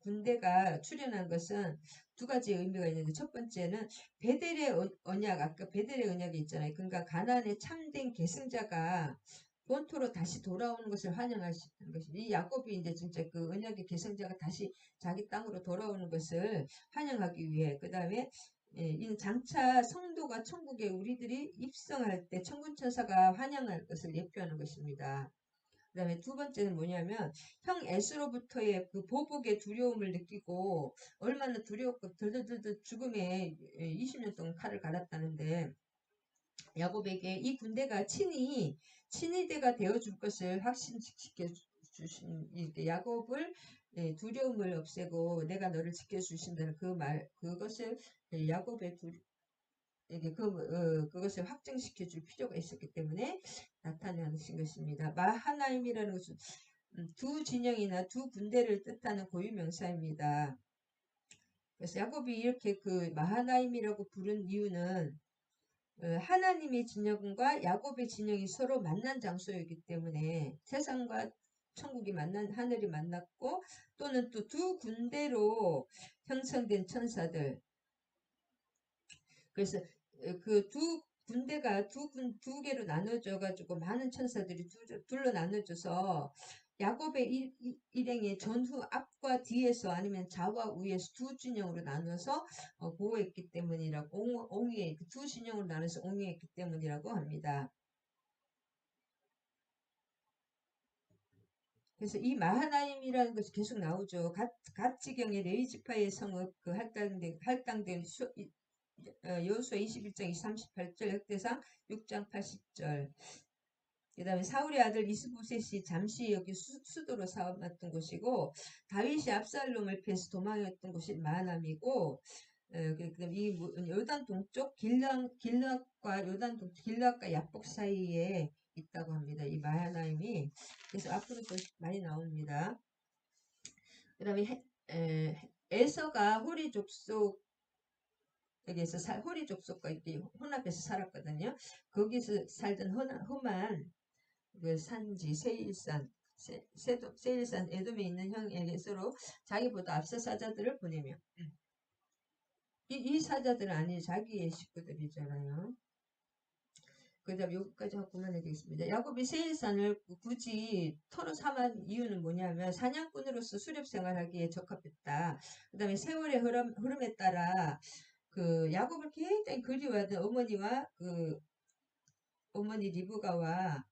군대가 출현한 것은 두 가지 의미가 있는데, 첫 번째는 베델의 언약, 아까 베델의 언약이 있잖아요. 그러니까 가나안의 참된 계승자가 본토로 다시 돌아오는 것을 환영하시는 것입니다. 이 야곱이 이제 진짜 그 언약의 계승자가 다시 자기 땅으로 돌아오는 것을 환영하기 위해, 그 다음에 이 장차 성도가 천국에 우리들이 입성할 때 천군천사가 환영할 것을 예표하는 것입니다. 그 다음에 두 번째는 뭐냐면 형 에스로부터의 그 보복의 두려움을 느끼고 얼마나 두려웠고 들들들들 죽음에 20년 동안 칼을 갈았다는데, 야곱에게 이 군대가 친위대가 되어줄 것을 확신시켜 주신 야곱을, 두려움을 없애고 내가 너를 지켜주신다는 그 말, 그것을 야곱의 그것을 확증시켜 줄 필요가 있었기 때문에 나타나신 것입니다. 마하나임이라는 것은 두 진영이나 두 군대를 뜻하는 고유명사입니다. 그래서 야곱이 이렇게 그 마하나임이라고 부른 이유는 하나님의 진영과 야곱의 진영이 서로 만난 장소이기 때문에, 세상과 천국이 만난, 하늘이 만났고, 또는 또 두 군대로 형성된 천사들, 그래서 그 두 군대가 두 개로 나눠져 가지고 많은 천사들이 둘로 나눠져서 야곱의 일행의 전후 앞과 뒤에서 아니면 좌와 우에서 두 진영으로 나눠서 보호했기 때문이라고, 옹위에 두 진영으로 나눠서 옹위했기 때문이라고 합니다. 그래서 이 마하나임이라는 것이 계속 나오죠. 갓지경의 레이지파의 성읍, 그 할당된 여호수아 21장 38절, 역대상 6장 80절. 그 다음에 사울의 아들 이스보셋이 잠시 여기 수도로 삼았던 곳이고, 다윗이 압살롬을 패해서 도망했던 곳이 마하나임이고, 그다음 이 요단 동쪽 길앗과 길앗과 야복 사이에 있다고 합니다. 이 마하나임이. 그래서 앞으로도 많이 나옵니다. 그 다음에 에서가 호리 족속, 여기에서 호리 족속과 이렇게 혼합해서 살았거든요. 거기서 살던 험한 그 산지 세일산 에돔에 있는 형에게서로 자기보다 앞서 사자들을 보내며, 이 사자들은 아니 자기의 식구들이잖아요. 그 다음 여기까지 하고 그만해야 되겠습니다. 야곱이 세일산을 굳이 터로 삼은 이유는 뭐냐면 사냥꾼으로서 수렵 생활하기에 적합했다. 그 다음에 세월의 흐름에 따라 그 야곱을 굉장히 그리워하던 어머니와 어머니 리브가와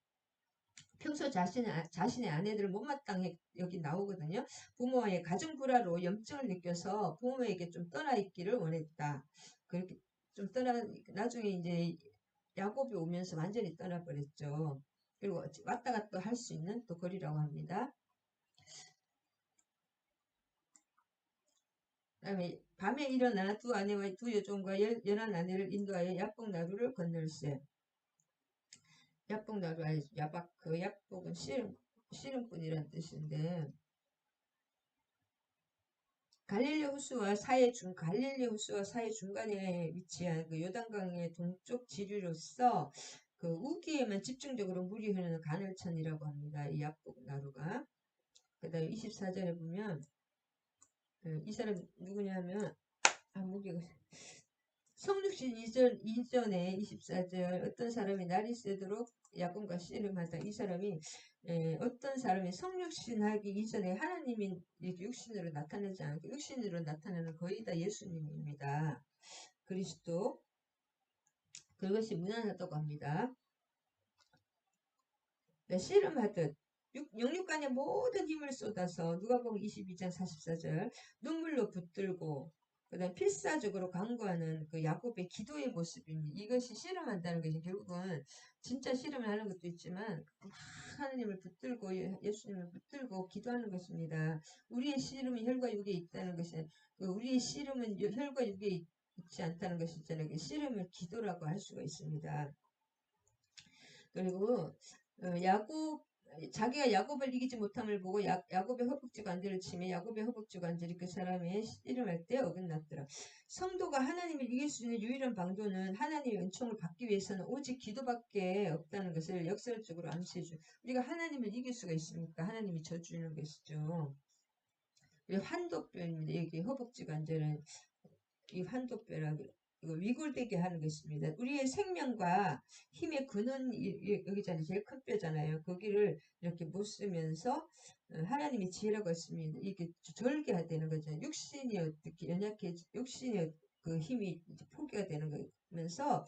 평소 자신의 아내들을 못마땅해 여기 나오거든요. 부모와의 가정 불화로 염증을 느껴서 부모에게 좀 떠나 있기를 원했다. 그렇게 좀 나중에 이제 야곱이 오면서 완전히 떠나버렸죠. 그리고 왔다 갔다 할 수 있는 또 거리라고 합니다. 그다음에 밤에 일어나 두 아내와 두 여종과 11아내를 인도하여 야복 나루를 건널세. 야복 나루, 그 야복은 씨름꾼이라는 뜻인데, 갈릴리 호수와 사해 중간에 위치한 그 요단강의 동쪽 지류로서 그 우기에만 집중적으로 물이 흐르는 간헐천이라고 합니다. 이 야복 나루가. 그 다음에 24절에 보면 이 사람 누구냐면 무기가 성육신 이전에 24절 어떤 사람이 날이 새도록 야곱과 씨름하다. 이 사람이 어떤 사람이 성육신하기 이전에 하나님이 육신으로 나타나지 않고 육신으로 나타나는 거의 다 예수님입니다. 그리스도. 그것이 무난하다고 합니다. 씨름하듯 영육간에 모든 힘을 쏟아서 누가복음 22장 44절 눈물로 붙들고 그다음 필사적으로 강구하는 그 야곱의 기도의 모습입니다. 이것이 씨름한다는 것이 결국은 진짜 씨름을 하는 것도 있지만 막 하나님을 붙들고 예수님을 붙들고 기도하는 것입니다. 우리의 씨름은 혈과 육에 있다는 것이 우리의 씨름은 혈과 육에 있지 않다는 것이 있잖아요. 그 씨름을 기도라고 할 수가 있습니다. 그리고 야곱 자기가 야곱을 이기지 못함을 보고 야곱의 허벅지 관절을 치며 야곱의 허벅지 관절이 그 사람의 씨름할 때 어긋났더라. 성도가 하나님을 이길 수 있는 유일한 방도는 하나님의 은총을 받기 위해서는 오직 기도밖에 없다는 것을 역설적으로 암시해줘. 우리가 하나님을 이길 수가 있습니까? 하나님이 져주는 것이죠. 그리고 환도뼈입니다. 여기 허벅지 관절은 이 환도뼈라고 이거 위골되게 하는 것입니다. 우리의 생명과 힘의 근원 여기잖아요. 제일 큰 뼈잖아요. 거기를 이렇게 못 쓰면서 하나님의 지혜라고 했습니다. 이게 절개가 되는 거죠. 육신이 어떻게 연약해 육신의 그 힘이 이제 포기가 되는 거면서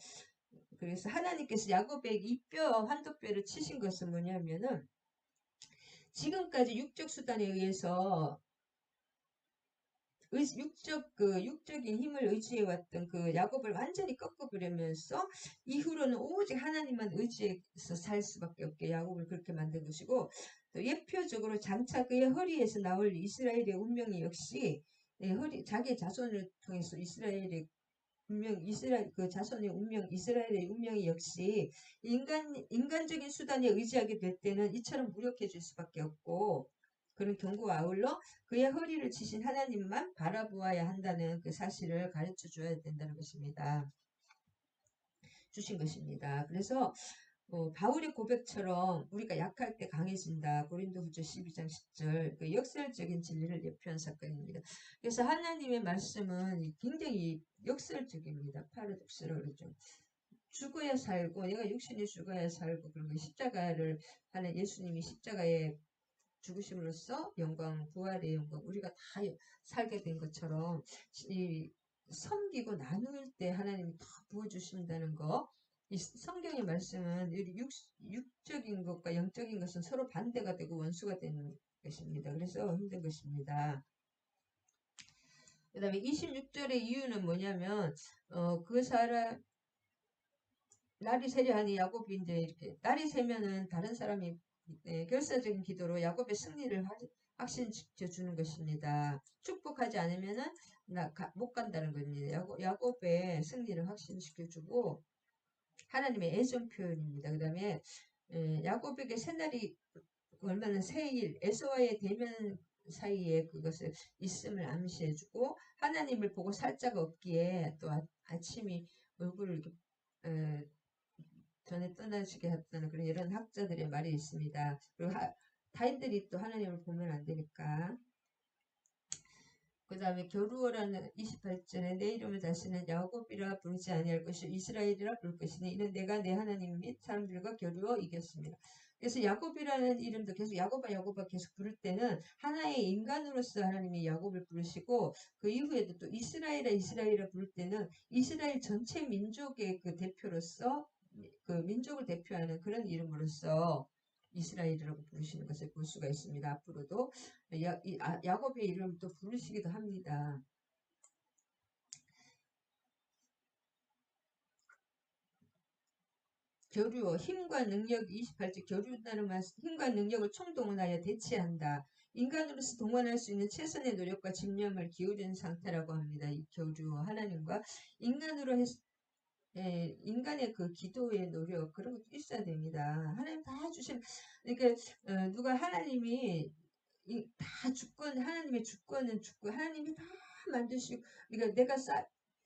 그래서 하나님께서 야곱에게 이 뼈 환도뼈를 치신 것은 뭐냐면은 지금까지 육적 수단에 의해서 육적인 힘을 의지해왔던 그 야곱을 완전히 꺾어버리면서 이후로는 오직 하나님만 의지해서 살 수밖에 없게 야곱을 그렇게 만든 것이고 또 예표적으로 장차 그의 허리에서 나올 이스라엘의 운명이 역시 자기의 자손을 통해서 이스라엘의 운명, 이스라엘 그 자손의 운명, 이스라엘의 운명이 역시 인간적인 수단에 의지하게 될 때는 이처럼 무력해질 수밖에 없고 그런 경고와 아울러 그의 허리를 치신 하나님만 바라보아야 한다는 그 사실을 가르쳐 줘야 된다는 것입니다. 주신 것입니다. 그래서 바울의 고백처럼 우리가 약할 때 강해진다. 고린도후서 12장 10절 그 역설적인 진리를 예표한 사건입니다. 그래서 하나님의 말씀은 굉장히 역설적입니다. 파라독스라고 그러죠. 죽어야 살고 내가 육신이 죽어야 살고 그런 거 십자가를 하는 예수님이 십자가에 죽으심으로써 영광, 부활의 영광, 우리가 다 살게 된 것처럼 이 섬기고 나눌 때 하나님이 다 부어주신다는 거. 이 성경의 말씀은 육적인 것과 영적인 것은 서로 반대가 되고 원수가 되는 것입니다. 그래서 힘든 것입니다. 그 다음에 26절의 이유는 뭐냐면 그 사람 날이 세려하니 야곱이 이제 이렇게 날이 새면은 다른 사람이 결사적인 기도로 야곱의 승리를 확신시켜 주는 것입니다. 축복하지 않으면은 못 간다는 겁니다. 야곱의 승리를 확신시켜 주고 하나님의 애정 표현입니다. 그 다음에 야곱에게 새날이 얼마나 새일 에서와의 대면 사이에 그것을 있음을 암시해주고 하나님을 보고 살짝 없기에 또 아침이 얼굴을 이렇게 전에 떠나시게 했다는 그런 이런 학자들의 말이 있습니다. 그리고 타인들이 또 하나님을 보면 안 되니까. 그 다음에 겨루어라는 28절에 내 이름을 다시는 야곱이라 부르지 아니할 것이요 이스라엘이라 부를 것이니 이는 내가 내 하나님 및 사람들과 겨루어 이겼습니다. 그래서 야곱이라는 이름도 계속 야곱아 계속 부를 때는 하나의 인간으로서 하나님이 야곱을 부르시고 그 이후에도 또 이스라엘이라 부를 때는 이스라엘 전체 민족의 그 대표로서 그 민족을 대표하는 그런 이름으로서 이스라엘이라고 부르시는 것을 볼 수가 있습니다. 앞으로도 야곱의 이름을 또 부르시기도 합니다. 교류, 힘과 능력 28절 교류라는 말 힘과 능력을 총동원하여 대치한다. 인간으로서 동원할 수 있는 최선의 노력과 집념을 기울이는 상태라고 합니다. 이 교류 하나님과 인간으로 인간의 그 기도의 노력 그런 것도 있어야 됩니다. 하나님 다 주신 그러니까 누가 하나님이 다 주권 하나님의 주권은 주권 하나님이 다 만드시고 그러니까 내가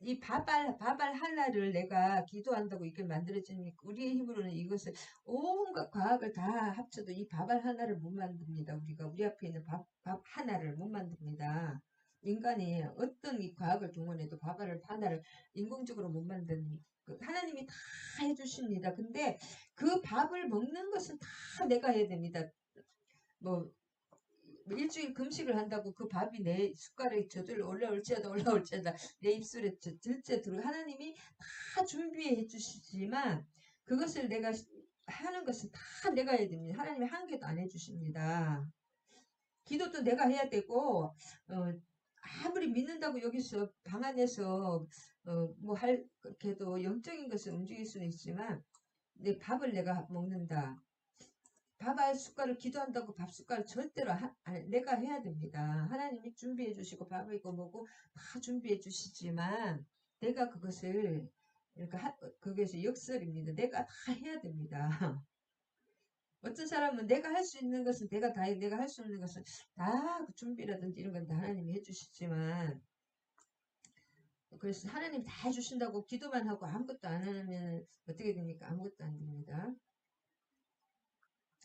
이 바발 하나를 내가 기도한다고 이렇게 만들어지니까 우리의 힘으로는 이것을 온갖 과학을 다 합쳐도 이 바발 하나를 못 만듭니다. 우리가 우리 앞에 있는 밥 하나를 못 만듭니다. 인간이 어떤 이 과학을 동원해도 바발 하나를 인공적으로 못 만드는 하나님이 다 해주십니다. 근데 그 밥을 먹는 것은 다 내가 해야 됩니다. 뭐 일주일 금식을 한다고 그 밥이 내 숟가락에 저절로 올라올지어다 내 입술에 들째 들어 하나님이 다 준비해 주시지만 그것을 내가 하는 것은 다 내가 해야 됩니다. 하나님이 한 개도 안 해주십니다. 기도도 내가 해야 되고, 아무리 믿는다고 여기서 방 안에서, 뭐 그래도 영적인 것을 움직일 수는 있지만, 내 밥을 내가 먹는다. 밥 한 숟갈을 기도한다고 밥 숟갈 절대로 내가 해야 됩니다. 하나님이 준비해 주시고 밥이고 뭐고 다 준비해 주시지만 내가 그것을 그러니까 그것이 역설입니다. 내가 다 해야 됩니다. 어떤 사람은 내가 할 수 있는 것은 내가 다 해, 내가 할 수 없는 것은 다 그 준비라든지 이런 건 다 하나님이 해주시지만 그래서 하나님 다 해주신다고 기도만 하고 아무것도 안 하면 어떻게 됩니까? 아무것도 안 됩니다.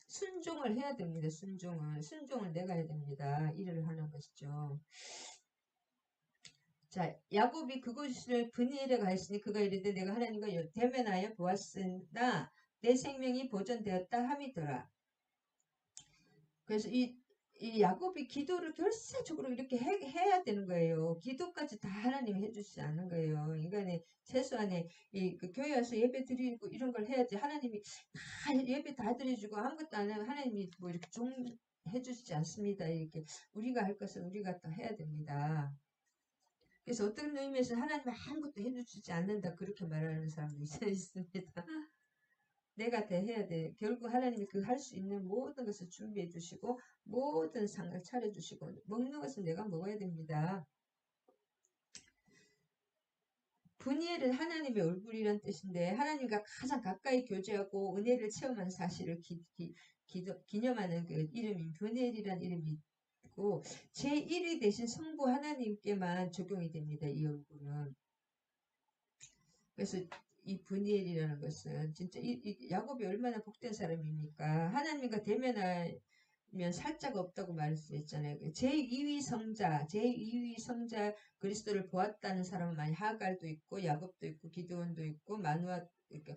순종을 해야 됩니다. 순종을 내가 해야 됩니다. 일을 하는 것이죠. 자, 야곱이 그곳을 브니엘에 가 있으니 그가 이르되 내가 하나님과 대면하여 보았으나 내 생명이 보존되었다 함이더라. 그래서 이 야곱이 기도를 결사적으로 이렇게 해야 되는 거예요. 기도까지 다 하나님이 해주시지 않는 거예요. 인간의 최소한의 그 교회 와서 예배 드리고 이런 걸 해야지 하나님이 다 예배 다 드려주고 아무것도 안 하면 하나님이 뭐 이렇게 좀 해주시지 않습니다. 이렇게 우리가 할 것은 우리가 또 해야 됩니다. 그래서 어떤 의미에서 하나님이 아무것도 해주시지 않는다 그렇게 말하는 사람도 있습니다. 내가 다 해야 돼. 결국 하나님이 그 할 수 있는 모든 것을 준비해 주시고 모든 상을 차려 주시고 먹는 것은 내가 먹어야 됩니다. 분이엘은 하나님의 얼굴이란 뜻인데 하나님과 가장 가까이 교제하고 은혜를 체험한 사실을 기념하는 그 이름인 분이엘이란 이름이 있고 제1위 대신 성부 하나님께만 적용이 됩니다. 이 얼굴은. 그래서 이 브니엘이라는 것은 진짜 야곱이 얼마나 복된 사람입니까? 하나님과 대면하면 살자가 없다고 말씀했잖아요. 제2위 성자 그리스도를 보았다는 사람은 많이 하갈도 있고 야곱도 있고 기드온도 있고 마누아 그러니까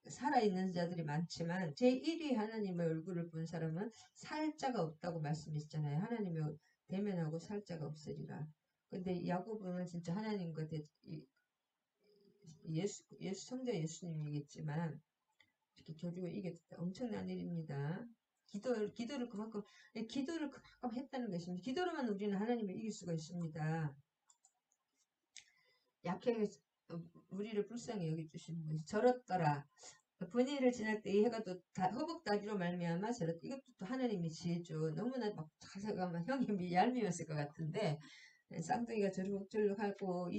살아있는 자들이 많지만 제1위 하나님의 얼굴을 본 사람은 살자가 없다고 말씀했잖아요. 하나님의 대면하고 살자가 없으리라. 근데 야곱은 진짜 하나님과 예수 성자 예수님이겠지만 이렇게 교주가 이겼다. 엄청난 일입니다. 기도를 그만큼 했다는 것입니다. 기도로만 우리는 하나님을 이길 수가 있습니다. 약해 우리를 불쌍히 여겨주시는 것이 저렇더라. 분위를 지날 때 이 해가 또 허벅다리로 말미암아 저렇다. 이것도 또 하나님의 지혜죠. 너무나 막 자세가 막 형이 얄미웠을 것 같은데 쌍둥이가 저룩저룩하고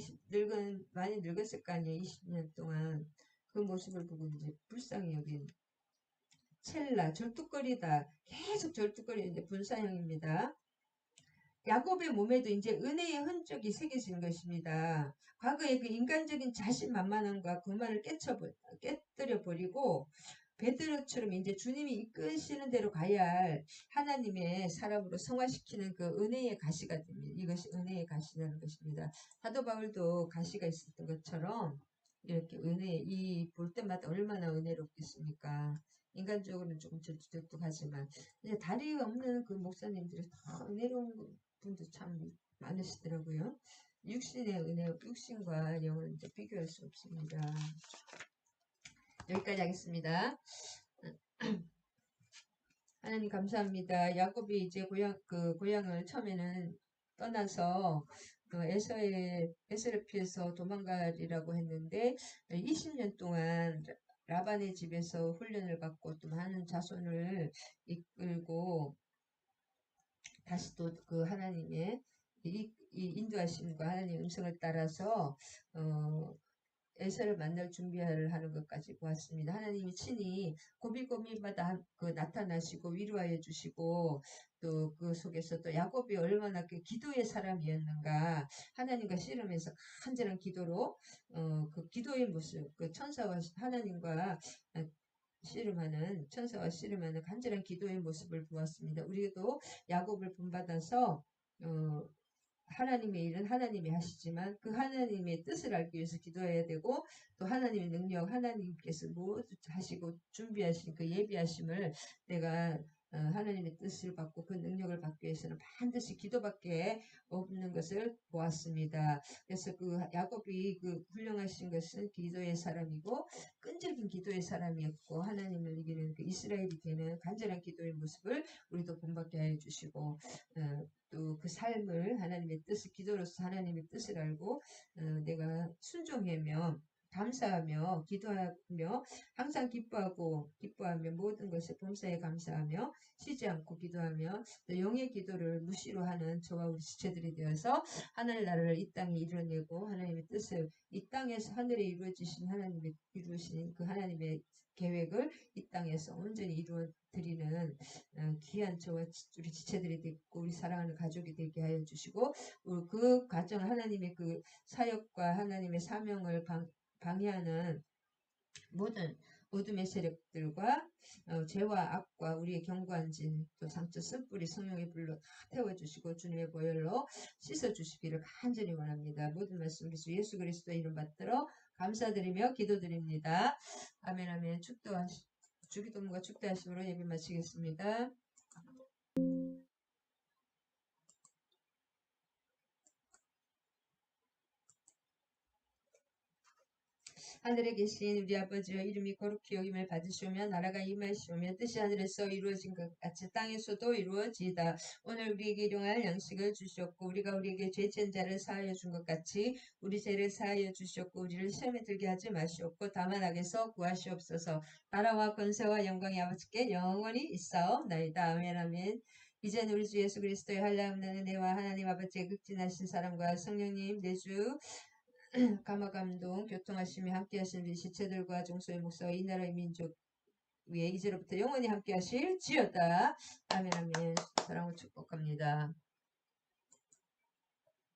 많이 늙었을 거 아니에요. 20년 동안. 그 모습을 보고 이제 불쌍히 여긴 첼라, 절뚝거리다. 계속 절뚝거리는데 분사형입니다. 야곱의 몸에도 이제 은혜의 흔적이 새겨진 것입니다. 과거에 그 인간적인 자신만만함과 그만을 깨뜨려 버리고 베드로처럼 이제 주님이 이끄시는 대로 가야 할 하나님의 사람으로 성화시키는 그 은혜의 가시가 됩니다. 이것이 은혜의 가시라는 것입니다. 사도 바울도 가시가 있었던 것처럼 이렇게 이 볼 때마다 얼마나 은혜롭겠습니까? 인간적으로는 조금 절뚝절뚝하지만 이제 다리가 없는 그 목사님들이 더 은혜로운 분도 참 많으시더라고요. 육신의 은혜, 육신과 영은 이제 비교할 수 없습니다. 여기까지 하겠습니다. 하나님 감사합니다. 야곱이 이제 고향을 처음에는 떠나서 에서를 피해서 도망가리라고 했는데 20년 동안 라반의 집에서 훈련을 받고 또 많은 자손을 이끌고 다시 또 그 하나님의 이 인도하심과 하나님의 음성을 따라서 에서를 만날 준비를 하는 것까지 보았습니다. 하나님이 친히 고비고비마다 나타나시고 위로하여 주시고 또 그 속에서 또 야곱이 얼마나 그 기도의 사람이었는가 하나님과 씨름해서 간절한 기도로 그 기도의 모습 그 천사와 하나님과 천사와 씨름하는 간절한 기도의 모습을 보았습니다. 우리도 야곱을 본받아서 하나님의 일은 하나님이 하시지만 그 하나님의 뜻을 알기 위해서 기도해야 되고 또 하나님의 능력 하나님께서 모두 하시고 준비하신 그 예비하심을 내가 하나님의 뜻을 받고 그 능력을 받기 위해서는 반드시 기도밖에 없는 것을 보았습니다. 그래서 그 야곱이 그 훌륭하신 것은 기도의 사람이고 끈질긴 기도의 사람이었고 하나님을 이기는 그 이스라엘이 되는 간절한 기도의 모습을 우리도 본받게 하여 주시고 또 그 삶을 하나님의 뜻을 기도로서 하나님의 뜻을 알고 내가 순종하며 감사하며 기도하며 항상 기뻐하며 모든 것에 범사에 감사하며 쉬지 않고 기도하며 또 영의 기도를 무시로 하는 저와 우리 지체들이 되어서 하늘 나라를 이 땅에 이루어내고 하나님의 뜻을 이 땅에서 하늘에 이루어지신 하나님의 이루신 그 하나님의 계획을 이 땅에서 온전히 이루어 드리는 귀한 저와 우리 지체들이 되고 우리 사랑하는 가족이 되게 하여 주시고 그 과정 하나님의 그 사역과 하나님의 사명을 방해하는 모든 어둠의 세력들과 죄와 악과 우리의 견고한 진, 또 상처 쓴뿌리 성령의 불로 다 태워주시고 주님의 보혈로 씻어주시기를 간절히 원합니다. 모든 말씀 우리 주 예수 그리스도의 이름 받들어 감사드리며 기도드립니다. 아멘 아멘. 주기도문과 축도하심으로 예배 마치겠습니다. 하늘에 계신 우리 아버지여 이름이 거룩히 여김을 받으시오며 나라가 임하시오며 뜻이 하늘에서 이루어진 것 같이 땅에서도 이루어지이다. 오늘 우리에게 일용할 양식을 주시옵고 우리가 우리에게 죄지은 자를 사하여 준 것 같이 우리 죄를 사하여 주시옵고 우리를 시험에 들게 하지 마시옵고 다만 악에서 구하시옵소서. 나라와 권세와 영광이 아버지께 영원히 있사옵나이다. 아멘 아멘. 이제는 우리 주 예수 그리스도의 한량없는 은혜와 하나님 아버지의 극진하신 사랑과 성령님 내주 감화감동 교통하시며 함께하신 우리 지체들과 종소의 목사와 이 나라의 민족 위에 이제로부터 영원히 함께하실 지어다. 아멘 아멘. 사랑을 축복합니다.